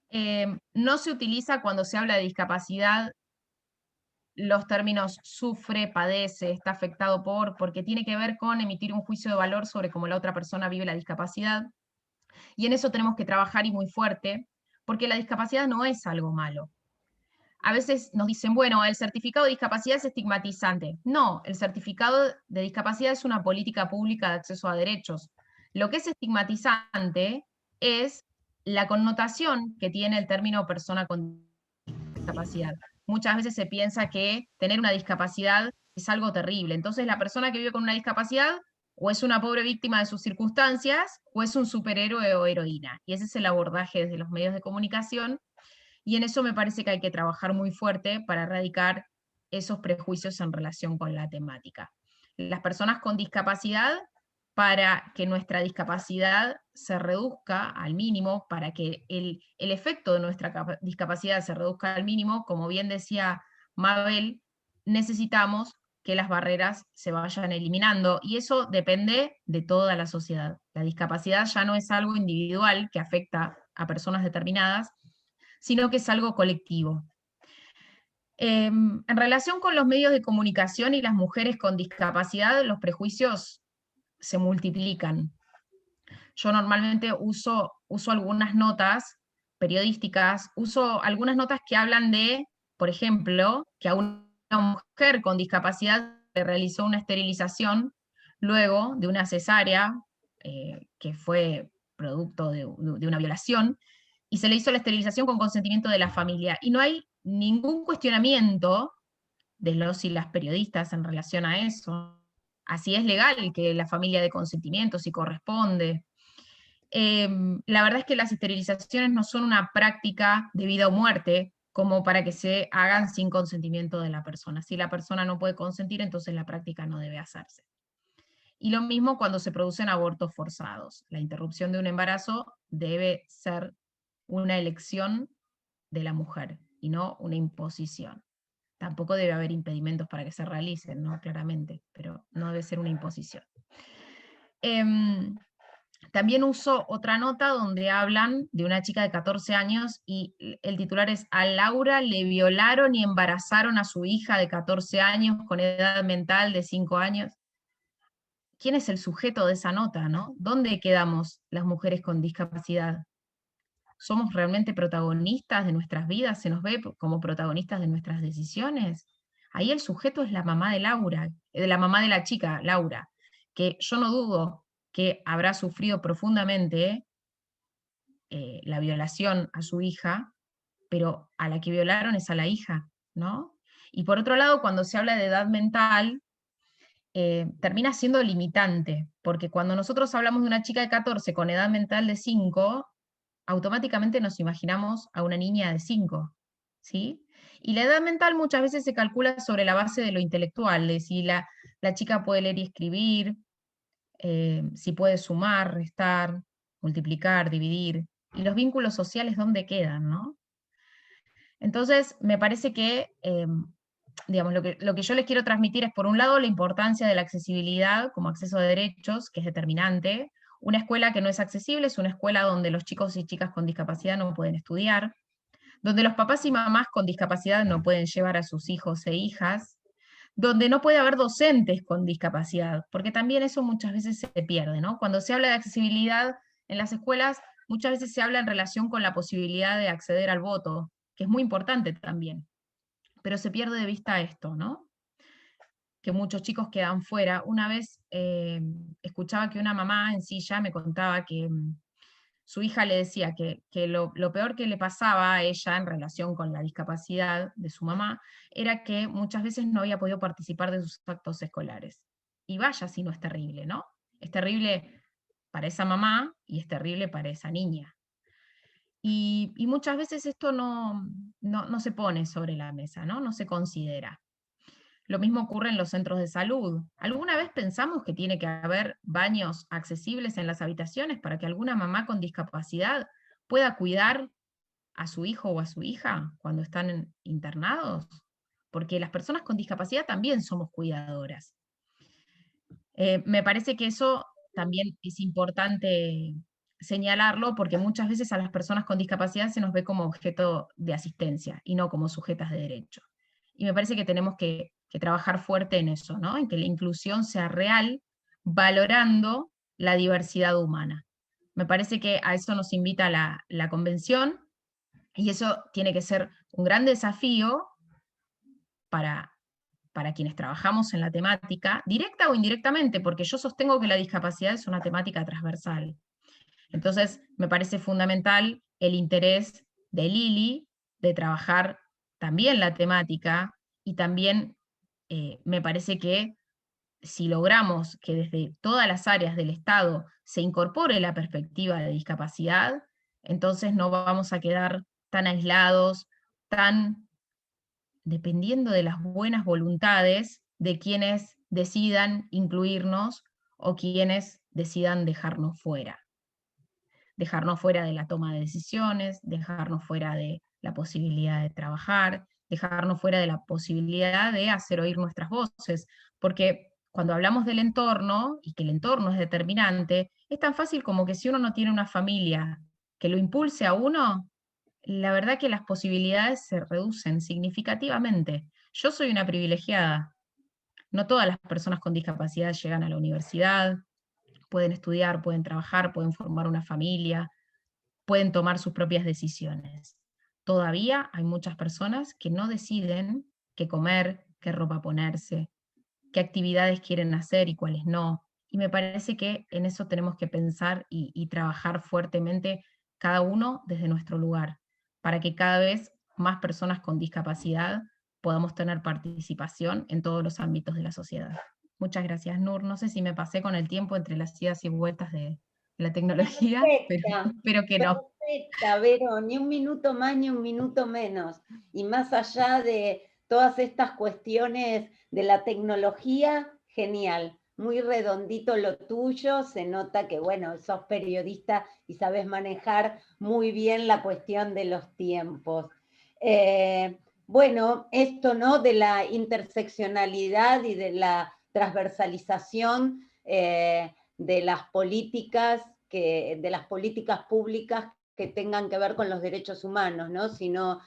está. No se utiliza cuando se habla de discapacidad los términos sufre, padece, está afectado porque tiene que ver con emitir un juicio de valor sobre cómo la otra persona vive la discapacidad. Y en eso tenemos que trabajar y muy fuerte, porque la discapacidad no es algo malo. A veces nos dicen, bueno, el certificado de discapacidad es estigmatizante. No, el certificado de discapacidad es una política pública de acceso a derechos. Lo que es estigmatizante es la connotación que tiene el término persona con discapacidad. Muchas veces se piensa que tener una discapacidad es algo terrible. Entonces la persona que vive con una discapacidad o es una pobre víctima de sus circunstancias o es un superhéroe o heroína. Y ese es el abordaje desde los medios de comunicación. Y en eso me parece que hay que trabajar muy fuerte para erradicar esos prejuicios en relación con la temática. Las personas con discapacidad para que nuestra discapacidad se reduzca al mínimo, para que el efecto de nuestra discapacidad se reduzca al mínimo, como bien decía Mabel, necesitamos que las barreras se vayan eliminando, y eso depende de toda la sociedad. La discapacidad ya no es algo individual que afecta a personas determinadas, sino que es algo colectivo. En relación con los medios de comunicación y las mujeres con discapacidad, los prejuicios se multiplican. Yo normalmente uso algunas notas periodísticas, uso algunas notas que hablan de, por ejemplo, que a una mujer con discapacidad le realizó una esterilización luego de una cesárea, que fue producto de una violación, y se le hizo la esterilización con consentimiento de la familia. Y no hay ningún cuestionamiento de los y las periodistas en relación a eso. Así es legal que la familia dé consentimiento, si corresponde. La verdad es que las esterilizaciones no son una práctica de vida o muerte, como para que se hagan sin consentimiento de la persona. Si la persona no puede consentir, entonces la práctica no debe hacerse. Y lo mismo cuando se producen abortos forzados. La interrupción de un embarazo debe ser una elección de la mujer y no una imposición. Tampoco debe haber impedimentos para que se realicen, ¿no? Claramente, pero no debe ser una imposición. También uso otra nota donde hablan de una chica de 14 años y el titular es: a Laura le violaron y embarazaron a su hija de 14 años con edad mental de 5 años. ¿Quién es el sujeto de esa nota, no? ¿Dónde quedamos las mujeres con discapacidad? ¿Somos realmente protagonistas de nuestras vidas? ¿Se nos ve como protagonistas de nuestras decisiones? Ahí el sujeto es la mamá de Laura, de la mamá de la chica, Laura, que yo no dudo que habrá sufrido profundamente la violación a su hija, pero a la que violaron es a la hija, ¿no? Y por otro lado, cuando se habla de edad mental, termina siendo limitante, porque cuando nosotros hablamos de una chica de 14 con edad mental de 5, automáticamente nos imaginamos a una niña de 5, ¿sí? Y la edad mental muchas veces se calcula sobre la base de lo intelectual, de si la chica puede leer y escribir, si puede sumar, restar, multiplicar, dividir, y los vínculos sociales dónde quedan, ¿no? Entonces, me parece que, digamos, lo que yo les quiero transmitir es, por un lado, la importancia de la accesibilidad como acceso de derechos, que es determinante. Una escuela que no es accesible es una escuela donde los chicos y chicas con discapacidad no pueden estudiar, donde los papás y mamás con discapacidad no pueden llevar a sus hijos e hijas, donde no puede haber docentes con discapacidad, porque también eso muchas veces se pierde, ¿no? Cuando se habla de accesibilidad en las escuelas, muchas veces se habla en relación con la posibilidad de acceder al voto, que es muy importante también, pero se pierde de vista esto, ¿no? Que muchos chicos quedan fuera. Una vez escuchaba que una mamá en silla me contaba que su hija le decía que lo peor que le pasaba a ella en relación con la discapacidad de su mamá era que muchas veces no había podido participar de sus actos escolares. Y vaya si no es terrible, ¿no? Es terrible para esa mamá y es terrible para esa niña. Y muchas veces esto no se pone sobre la mesa, ¿no? No se considera. Lo mismo ocurre en los centros de salud. ¿Alguna vez pensamos que tiene que haber baños accesibles en las habitaciones para que alguna mamá con discapacidad pueda cuidar a su hijo o a su hija cuando están internados? Porque las personas con discapacidad también somos cuidadoras. Me parece que eso también es importante señalarlo, porque muchas veces a las personas con discapacidad se nos ve como objeto de asistencia y no como sujetas de derecho. Y me parece que tenemos que trabajar fuerte en eso, ¿no? En que la inclusión sea real, valorando la diversidad humana. Me parece que a eso nos invita la convención, y eso tiene que ser un gran desafío para quienes trabajamos en la temática, directa o indirectamente, porque yo sostengo que la discapacidad es una temática transversal. Entonces, me parece fundamental el interés de Lili de trabajar también la temática, y también me parece que si logramos que desde todas las áreas del Estado se incorpore la perspectiva de discapacidad, entonces no vamos a quedar tan aislados, tan dependiendo de las buenas voluntades de quienes decidan incluirnos o quienes decidan dejarnos fuera de la toma de decisiones, dejarnos fuera de la posibilidad de trabajar, dejarnos fuera de la posibilidad de hacer oír nuestras voces, porque cuando hablamos del entorno, y que el entorno es determinante, es tan fácil como que si uno no tiene una familia que lo impulse a uno, la verdad que las posibilidades se reducen significativamente. Yo soy una privilegiada. No todas las personas con discapacidad llegan a la universidad, pueden estudiar, pueden trabajar, pueden formar una familia, pueden tomar sus propias decisiones. Todavía hay muchas personas que no deciden qué comer, qué ropa ponerse, qué actividades quieren hacer y cuáles no. Y me parece que en eso tenemos que pensar y trabajar fuertemente cada uno desde nuestro lugar, para que cada vez más personas con discapacidad podamos tener participación en todos los ámbitos de la sociedad. Muchas gracias, Nur. No sé si me pasé con el tiempo entre las idas y vueltas de la tecnología, pero Perfecta, espero que no. perfecta, Vero, ni un minuto más ni un minuto menos. Y más allá de todas estas cuestiones de la tecnología, genial, muy redondito lo tuyo, se nota que, bueno, sos periodista y sabes manejar muy bien la cuestión de los tiempos. Bueno, esto, ¿no?, de la interseccionalidad y de la transversalización de las políticas públicas que tengan que ver con los derechos humanos, ¿no? Si no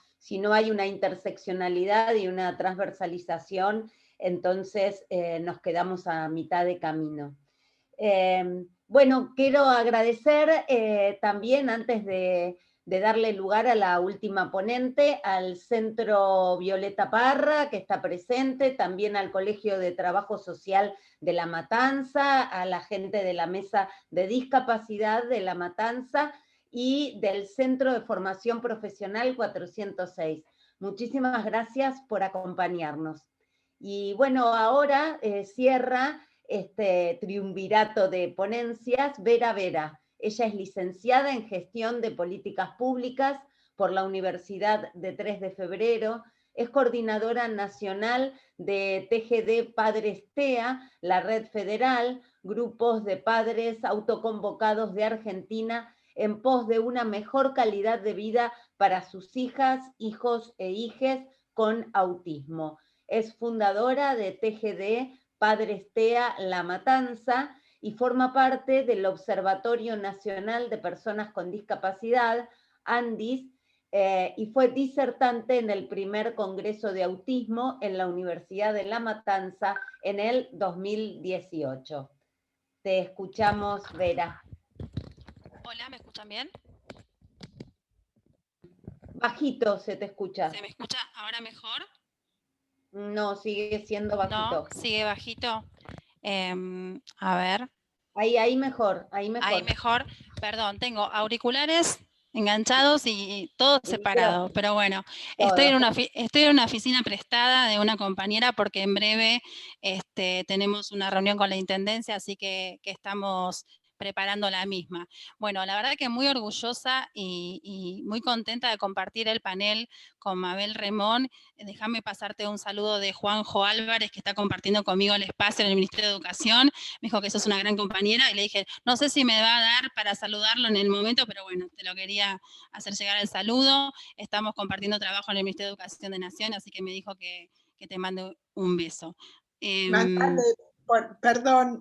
hay una interseccionalidad y una transversalización, entonces nos quedamos a mitad de camino. Bueno, quiero agradecer también, antes de darle lugar a la última ponente, al Centro Violeta Parra, que está presente, también al Colegio de Trabajo Social de La Matanza, a la gente de la Mesa de Discapacidad de La Matanza y del Centro de Formación Profesional 406. Muchísimas gracias por acompañarnos. Y bueno, ahora cierra este triunvirato de ponencias Vera Vera. Ella es licenciada en Gestión de Políticas Públicas por la Universidad de 3 de Febrero, es coordinadora nacional de TGD Padres TEA, la red federal, grupos de padres autoconvocados de Argentina en pos de una mejor calidad de vida para sus hijas, hijos e hijes con autismo. Es fundadora de TGD Padres TEA La Matanza y forma parte del Observatorio Nacional de Personas con Discapacidad, ANDIS, y fue disertante en el primer Congreso de Autismo en la Universidad de La Matanza en el 2018. Te escuchamos, Vera. Hola, ¿me escuchan bien? Bajito se te escucha. ¿Se me escucha ahora mejor? No, sigue siendo bajito. No, sigue bajito. A ver. Ahí mejor, ahí mejor. Ahí mejor. Perdón, tengo auriculares enganchados y todo separado, pero bueno, estoy en una oficina prestada de una compañera porque en breve tenemos una reunión con la Intendencia, así que estamos preparando la misma. Bueno, la verdad que muy orgullosa y muy contenta de compartir el panel con Mabel Remón. Déjame pasarte un saludo de Juanjo Álvarez, que está compartiendo conmigo el espacio en el Ministerio de Educación. Me dijo que sos una gran compañera y le dije, no sé si me va a dar para saludarlo en el momento, pero bueno, te lo quería hacer llegar el saludo. Estamos compartiendo trabajo en el Ministerio de Educación de Nación, así que me dijo que te mando un beso.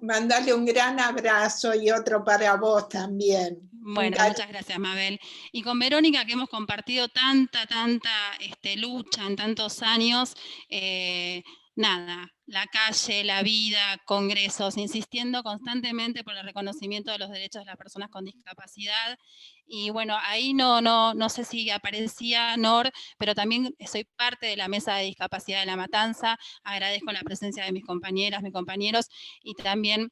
Mandale un gran abrazo y otro para vos también. Bueno, muchas gracias, Mabel. Y con Verónica, que hemos compartido tanta lucha en tantos años, nada, la calle, la vida, congresos, insistiendo constantemente por el reconocimiento de los derechos de las personas con discapacidad. Y bueno, ahí no sé si aparecía Nor, pero también soy parte de la Mesa de Discapacidad de La Matanza. Agradezco la presencia de mis compañeras, mis compañeros, y también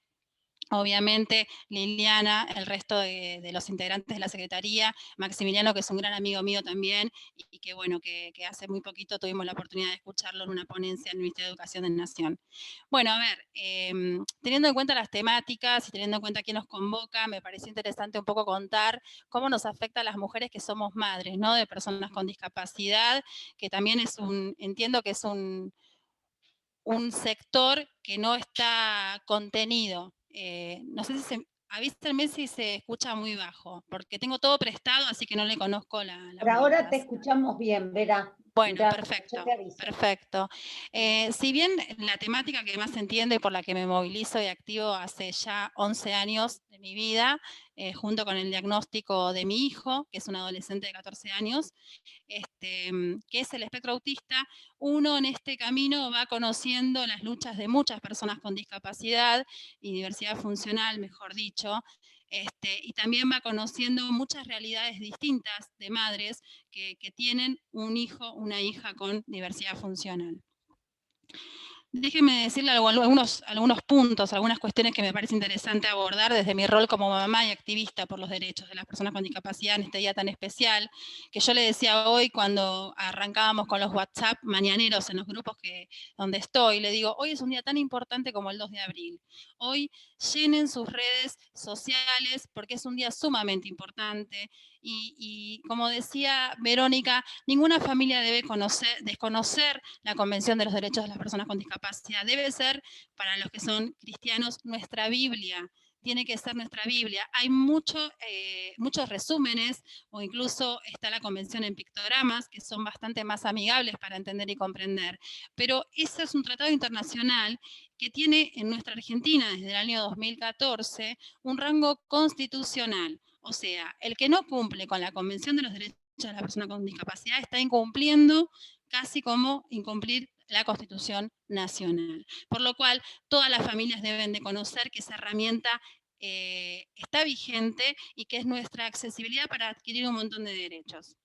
obviamente Liliana, el resto de los integrantes de la Secretaría, Maximiliano, que es un gran amigo mío también, y que bueno, que hace muy poquito tuvimos la oportunidad de escucharlo en una ponencia en el Ministerio de Educación de Nación. Bueno, a ver, teniendo en cuenta las temáticas y teniendo en cuenta quién nos convoca, me pareció interesante un poco contar cómo nos afecta a las mujeres que somos madres, ¿no?, de personas con discapacidad, que también entiendo que es un sector que no está contenido no sé si avísenme si se escucha muy bajo, porque tengo todo prestado, así que no le conozco la Por ahora te vueltas. escuchamos bien, Vera. Bueno, Ya, perfecto, yo te aviso. perfecto. Si bien la temática que más se entiende y por la que me movilizo y activo hace ya 11 años de mi vida, junto con el diagnóstico de mi hijo, que es un adolescente de 14 años, que es el espectro autista, uno en este camino va conociendo las luchas de muchas personas con discapacidad y diversidad funcional, mejor dicho, y también va conociendo muchas realidades distintas de madres que tienen un hijo, una hija con diversidad funcional. Déjenme decirle algunos puntos, algunas cuestiones que me parece interesante abordar desde mi rol como mamá y activista por los derechos de las personas con discapacidad en este día tan especial, que yo le decía hoy cuando arrancábamos con los WhatsApp mañaneros en los grupos donde estoy, le digo, hoy es un día tan importante como el 2 de abril. Hoy llenen sus redes sociales porque es un día sumamente importante y como decía Verónica, ninguna familia debe desconocer la Convención de los Derechos de las Personas con Discapacidad. Debe ser, para los que son cristianos, nuestra Biblia. Tiene que ser nuestra Biblia. Hay muchos resúmenes, o incluso está la convención en pictogramas, que son bastante más amigables para entender y comprender. Pero ese es un tratado internacional que tiene en nuestra Argentina, desde el año 2014, un rango constitucional. O sea, el que no cumple con la Convención de los Derechos de la Persona con Discapacidad está incumpliendo casi como incumplir la Constitución Nacional. Por lo cual, todas las familias deben de conocer que esa herramienta está vigente y que es nuestra accesibilidad para adquirir un montón de derechos.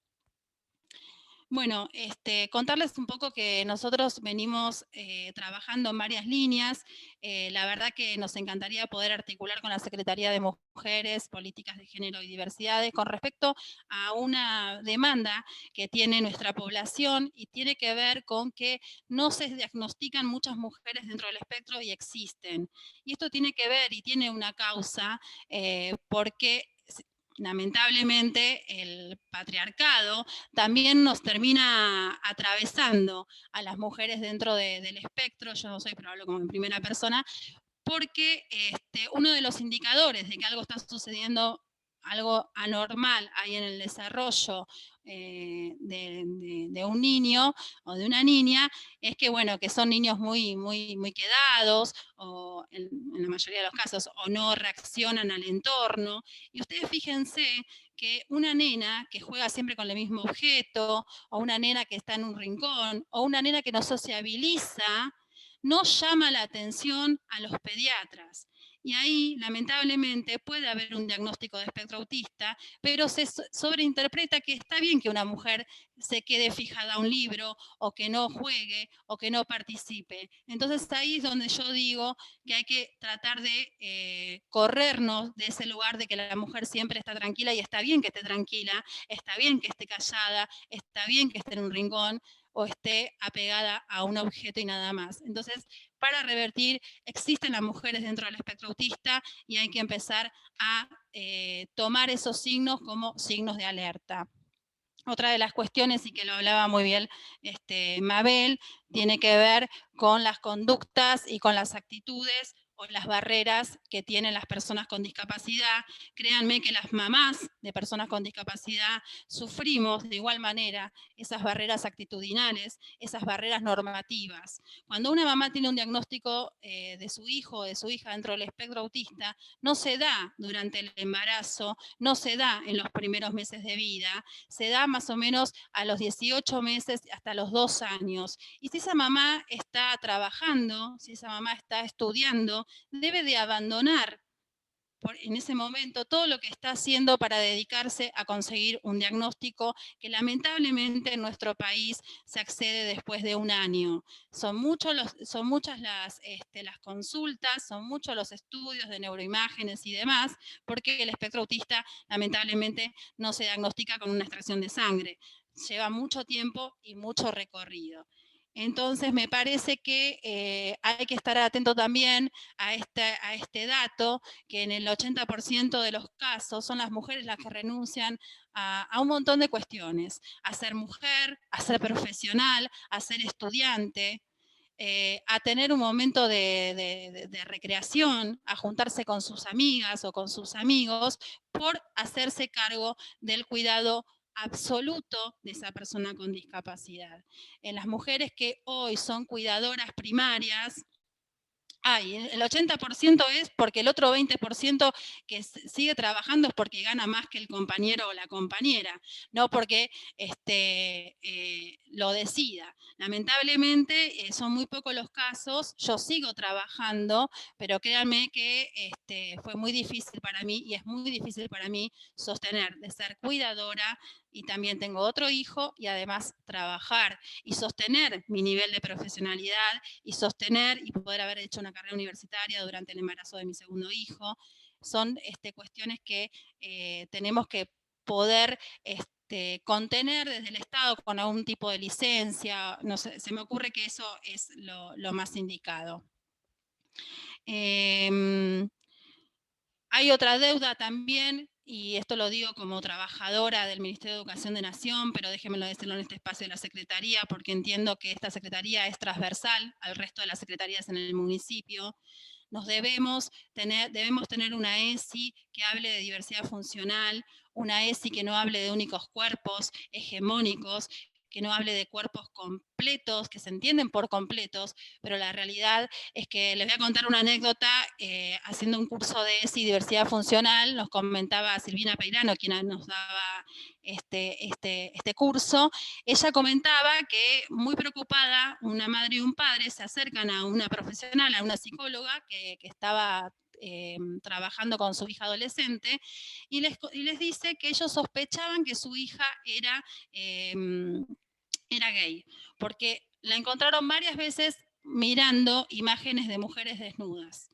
Bueno, contarles un poco que nosotros venimos trabajando en varias líneas. La verdad que nos encantaría poder articular con la Secretaría de Mujeres, Políticas de Género y Diversidades con respecto a una demanda que tiene nuestra población y tiene que ver con que no se diagnostican muchas mujeres dentro del espectro y existen. Y esto tiene que ver y tiene una causa porque lamentablemente el patriarcado también nos termina atravesando a las mujeres dentro del espectro. Yo no soy, pero hablo como en primera persona, porque uno de los indicadores de que algo está sucediendo, algo anormal ahí en el desarrollo de un niño o de una niña, es que, bueno, que son niños muy, muy, muy quedados, o en la mayoría de los casos, o no reaccionan al entorno. Y ustedes fíjense que una nena que juega siempre con el mismo objeto, o una nena que está en un rincón, o una nena que no sociabiliza, no llama la atención a los pediatras. Y ahí, lamentablemente, puede haber un diagnóstico de espectro autista, pero se sobreinterpreta que está bien que una mujer se quede fijada a un libro, o que no juegue, o que no participe. Entonces ahí es donde yo digo que hay que tratar de corrernos de ese lugar de que la mujer siempre está tranquila, y está bien que esté tranquila, está bien que esté callada, está bien que esté en un rincón, o esté apegada a un objeto y nada más. Entonces, para revertir, existen las mujeres dentro del espectro autista y hay que empezar a tomar esos signos como signos de alerta. Otra de las cuestiones, y que lo hablaba muy bien Mabel, tiene que ver con las conductas y con las actitudes o las barreras que tienen las personas con discapacidad. Créanme que las mamás de personas con discapacidad sufrimos de igual manera esas barreras actitudinales, esas barreras normativas. Cuando una mamá tiene un diagnóstico de su hijo o de su hija dentro del espectro autista, no se da durante el embarazo, no se da en los primeros meses de vida, se da más o menos a los 18 meses hasta los 2 años. Y si esa mamá está trabajando, si esa mamá está estudiando, debe de abandonar en ese momento todo lo que está haciendo para dedicarse a conseguir un diagnóstico que lamentablemente en nuestro país se accede después de 1 año. Son muchas las consultas, son muchos los estudios de neuroimágenes y demás, porque el espectro autista lamentablemente no se diagnostica con una extracción de sangre. Lleva mucho tiempo y mucho recorrido. Entonces me parece que hay que estar atento también a este dato, que en el 80% de los casos son las mujeres las que renuncian a un montón de cuestiones, a ser mujer, a ser profesional, a ser estudiante. a tener un momento de recreación, a juntarse con sus amigas o con sus amigos, por hacerse cargo del cuidado absoluto de esa persona con discapacidad. En las mujeres que hoy son cuidadoras primarias, el 80% es porque el otro 20% que sigue trabajando es porque gana más que el compañero o la compañera, no porque lo decida. Lamentablemente son muy pocos los casos, yo sigo trabajando, pero créanme que fue muy difícil para mí, y es muy difícil para mí sostener de ser cuidadora, y también tengo otro hijo, y además trabajar y sostener mi nivel de profesionalidad, y sostener y poder haber hecho una carrera universitaria durante el embarazo de mi segundo hijo. Son cuestiones que tenemos que poder contener desde el Estado con algún tipo de licencia. No sé, se me ocurre que eso es lo más indicado. Hay otra deuda también, y esto lo digo como trabajadora del Ministerio de Educación de Nación, pero déjenmelo decirlo en este espacio de la Secretaría, porque entiendo que esta Secretaría es transversal al resto de las secretarías en el municipio. Debemos tener una ESI que hable de diversidad funcional, una ESI que no hable de únicos cuerpos hegemónicos, que no hable de cuerpos completos, que se entienden por completos, pero la realidad es que les voy a contar una anécdota. Haciendo un curso de ESI diversidad funcional, nos comentaba Silvina Peirano, quien nos daba este curso. Ella comentaba que, muy preocupada, una madre y un padre se acercan a una profesional, a una psicóloga que estaba trabajando con su hija adolescente, y les dice que ellos sospechaban que su hija era gay, porque la encontraron varias veces mirando imágenes de mujeres desnudas.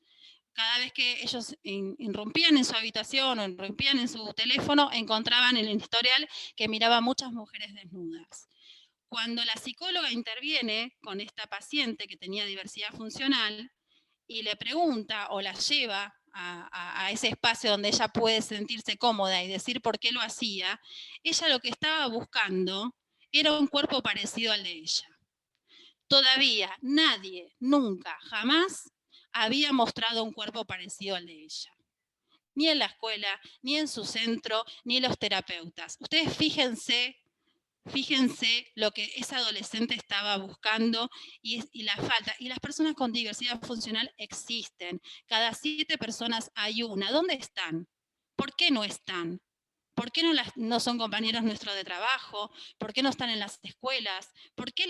Cada vez que ellos irrumpían en su habitación o irrumpían en su teléfono, encontraban en el historial que miraba muchas mujeres desnudas. Cuando la psicóloga interviene con esta paciente que tenía diversidad funcional y le pregunta o la lleva a ese espacio donde ella puede sentirse cómoda y decir por qué lo hacía, ella lo que estaba buscando era un cuerpo parecido al de ella. Todavía nadie, nunca, jamás había mostrado un cuerpo parecido al de ella. Ni en la escuela, ni en su centro, ni los terapeutas. Ustedes fíjense lo que esa adolescente estaba buscando y la falta. Y las personas con diversidad funcional existen. Cada 7 personas hay una. ¿Dónde están? ¿Por qué no están? ¿Por qué no son compañeros nuestros de trabajo? ¿Por qué no están en las escuelas? ¿Por qué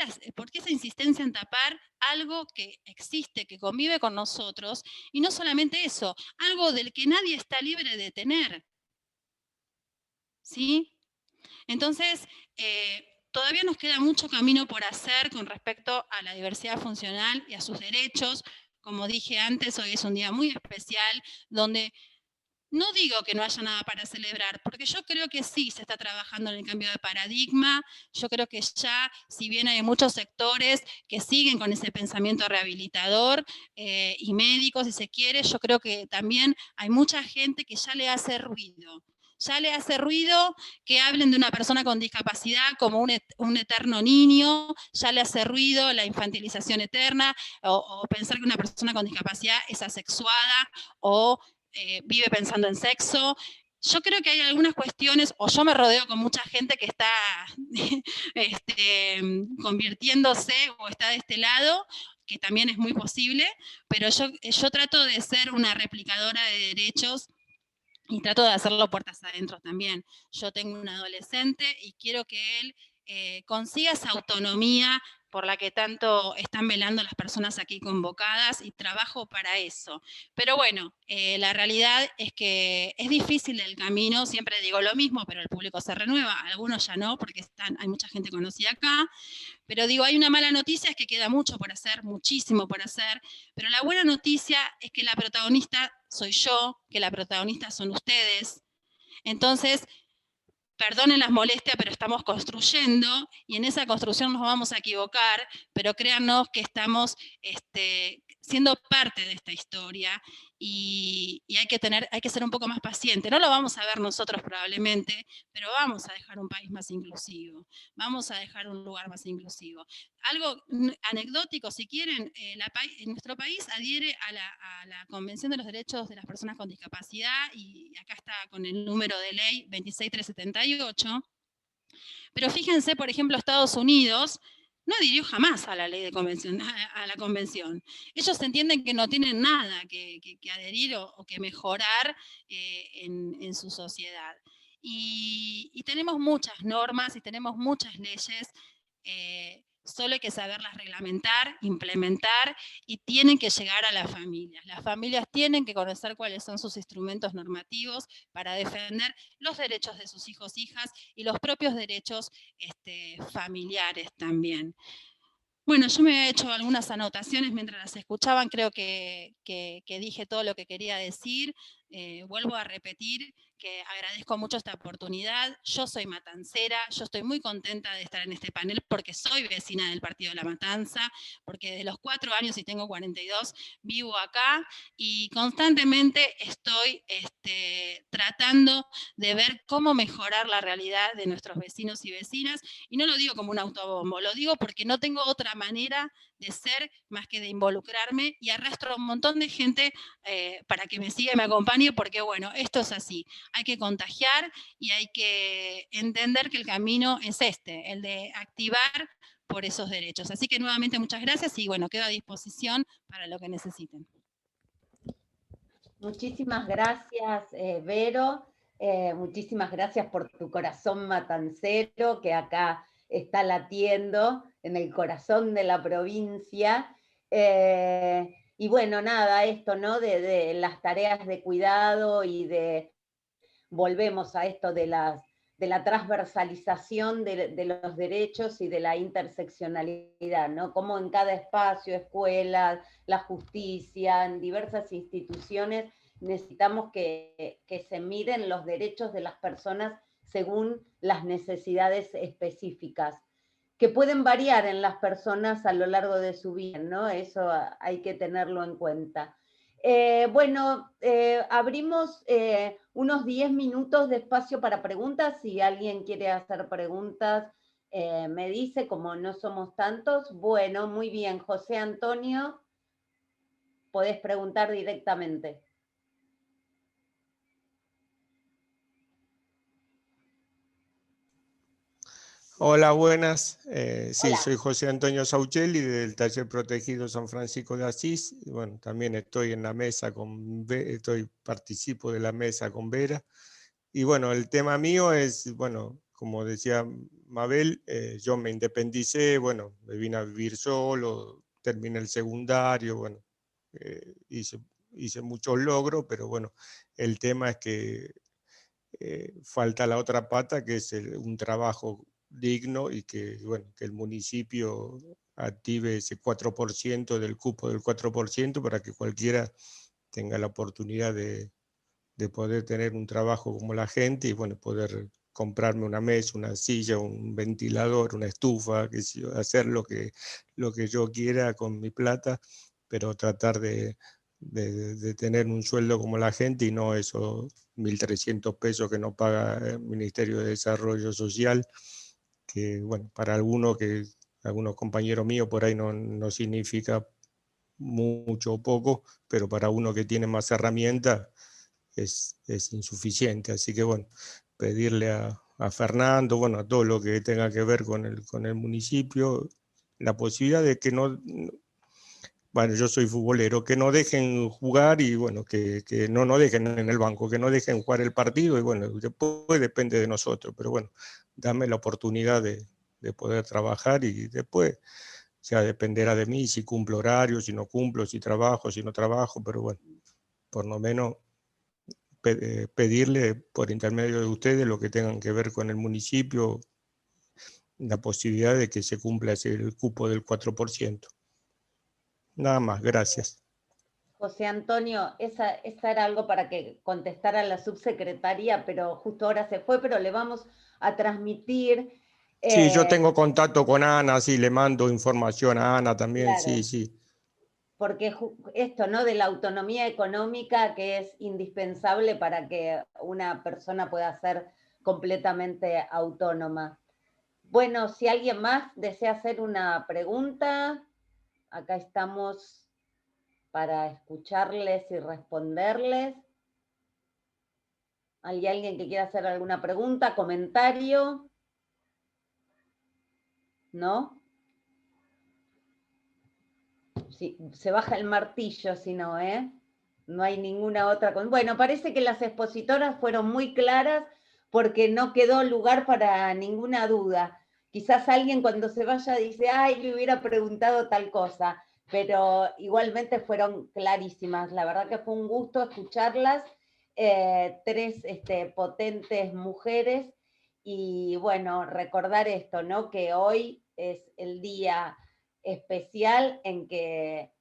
esa insistencia en tapar algo que existe, que convive con nosotros? Y no solamente eso, algo del que nadie está libre de tener. ¿Sí? Entonces, todavía nos queda mucho camino por hacer con respecto a la diversidad funcional y a sus derechos. Como dije antes, hoy es un día muy especial, donde no digo que no haya nada para celebrar, porque yo creo que sí se está trabajando en el cambio de paradigma. Yo creo que ya, si bien hay muchos sectores que siguen con ese pensamiento rehabilitador y médicos, si se quiere, yo creo que también hay mucha gente que ya le hace ruido. Ya le hace ruido que hablen de una persona con discapacidad como un eterno niño, ya le hace ruido la infantilización eterna, o pensar que una persona con discapacidad es asexuada, o vive pensando en sexo. Yo creo que hay algunas cuestiones, o yo me rodeo con mucha gente que está convirtiéndose o está de este lado, que también es muy posible, pero yo trato de ser una replicadora de derechos y trato de hacerlo puertas adentro también. Yo tengo un adolescente y quiero que él consiga esa autonomía por la que tanto están velando las personas aquí convocadas, y trabajo para eso. Pero bueno, la realidad es que es difícil el camino, siempre digo lo mismo, pero el público se renueva, algunos ya no, porque hay mucha gente conocida acá, pero digo, hay una mala noticia, es que queda mucho por hacer, muchísimo por hacer, pero la buena noticia es que la protagonista soy yo, que la protagonista son ustedes. Entonces, perdonen las molestias, pero estamos construyendo, y en esa construcción nos vamos a equivocar, pero créannos que estamos siendo parte de esta historia, y hay que ser un poco más paciente. No lo vamos a ver nosotros probablemente, pero vamos a dejar un país más inclusivo, vamos a dejar un lugar más inclusivo. Algo anecdótico, si quieren, nuestro país adhiere a la Convención de los Derechos de las Personas con Discapacidad, y acá está con el número de ley 26378, pero fíjense, por ejemplo, Estados Unidos no adhirió jamás a la ley de convención, a la convención. Ellos entienden que no tienen nada que adherir o que mejorar en su sociedad. Y tenemos muchas normas y tenemos muchas leyes, solo hay que saberlas reglamentar, implementar, y tienen que llegar a las familias. Las familias tienen que conocer cuáles son sus instrumentos normativos para defender los derechos de sus hijos, hijas, y los propios derechos familiares también. Bueno, yo me he hecho algunas anotaciones mientras las escuchaban, creo que dije todo lo que quería decir. Vuelvo a repetir que agradezco mucho esta oportunidad. Yo soy matancera, yo estoy muy contenta de estar en este panel porque soy vecina del partido de La Matanza, porque desde los 4 años, y tengo 42, vivo acá, y constantemente estoy tratando de ver cómo mejorar la realidad de nuestros vecinos y vecinas, y no lo digo como un autobombo, lo digo porque no tengo otra manera de ser más que de involucrarme, y arrastro a un montón de gente para que me siga y me acompañe, porque bueno, esto es así, hay que contagiar y hay que entender que el camino es el de activar por esos derechos. Así que nuevamente muchas gracias, y bueno, quedo a disposición para lo que necesiten. Muchísimas gracias, Vero. Muchísimas gracias por tu corazón matancero, que acá está latiendo en el corazón de la provincia. Y bueno, nada, esto, ¿no? De las tareas de cuidado, y volvemos a esto de la transversalización de los derechos y de la interseccionalidad, ¿no? Como en cada espacio, escuela, la justicia, en diversas instituciones, necesitamos que se miren los derechos de las personas según las necesidades específicas, que pueden variar en las personas a lo largo de su vida, ¿no? Eso hay que tenerlo en cuenta. Abrimos unos 10 minutos de espacio para preguntas. Si alguien quiere hacer preguntas, me dice, como no somos tantos. Bueno, muy bien. José Antonio, podés preguntar directamente. Hola, buenas. Sí, Hola. soy José Antonio Sauchelli del Taller Protegido San Francisco de Asís. Y bueno, también estoy en la mesa participo de la mesa con Vera. Y bueno, el tema mío es, bueno, como decía Mabel, yo me independicé, bueno, me vine a vivir solo, terminé el secundario, bueno, hice muchos logros, pero bueno, el tema es que falta la otra pata, que es un trabajo digno, y que, bueno, que el municipio active ese 4% del cupo del 4% para que cualquiera tenga la oportunidad de poder tener un trabajo como la gente, y bueno, poder comprarme una mesa, una silla, un ventilador, una estufa, hacer lo que yo quiera con mi plata, pero tratar de tener un sueldo como la gente, y no esos 1.300 pesos que nos paga el Ministerio de Desarrollo Social, que bueno, para algunos compañeros míos por ahí no significa mucho o poco, pero para uno que tiene más herramientas es insuficiente. Así que bueno, pedirle a Fernando, bueno, a todo lo que tenga que ver con el municipio, la posibilidad de que no, bueno, yo soy futbolero, que no dejen jugar, y bueno, que no dejen en el banco, que no dejen jugar el partido, y bueno, después depende de nosotros, pero bueno, dame la oportunidad de poder trabajar, y después ya dependerá de mí si cumplo horario, si no cumplo, si trabajo, si no trabajo, pero bueno, por lo menos pedirle por intermedio de ustedes lo que tengan que ver con el municipio, la posibilidad de que se cumpla el cupo del 4%. Nada más, gracias. José Antonio, esa era algo para que contestara la subsecretaria, pero justo ahora se fue, pero le vamos a transmitir. Sí, yo tengo contacto con Ana, sí, le mando información a Ana también, Claro. sí. porque esto, ¿no? De la autonomía económica que es indispensable para que una persona pueda ser completamente autónoma. Bueno, si alguien más desea hacer una pregunta, acá estamos para escucharles y responderles. ¿Hay alguien que quiera hacer alguna pregunta, comentario? ¿No? Sí, se baja el martillo, si no, ¿eh? No hay ninguna otra. Bueno, parece que las expositoras fueron muy claras porque no quedó lugar para ninguna duda. Quizás alguien cuando se vaya dice, ay, le hubiera preguntado tal cosa, pero igualmente fueron clarísimas. La verdad que fue un gusto escucharlas, tres potentes mujeres, y bueno, recordar esto, ¿no? Que hoy es el día especial en que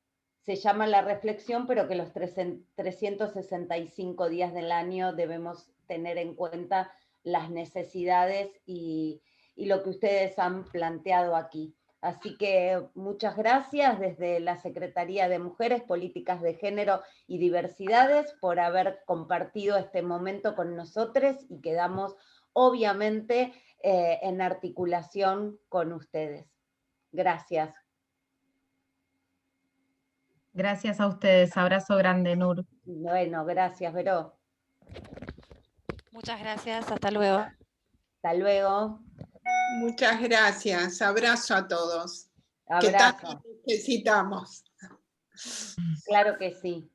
se llama la reflexión, pero que los 365 días del año debemos tener en cuenta las necesidades y lo que ustedes han planteado aquí. Así que muchas gracias desde la Secretaría de Mujeres, Políticas de Género y Diversidades por haber compartido este momento con nosotros, y quedamos obviamente en articulación con ustedes. Gracias. Gracias a ustedes. Abrazo grande, Nur. Bueno, gracias, Vero. Muchas gracias, hasta luego. Hasta luego. Muchas gracias. Abrazo a todos. Abrazo. Que tanto necesitamos. Claro que sí.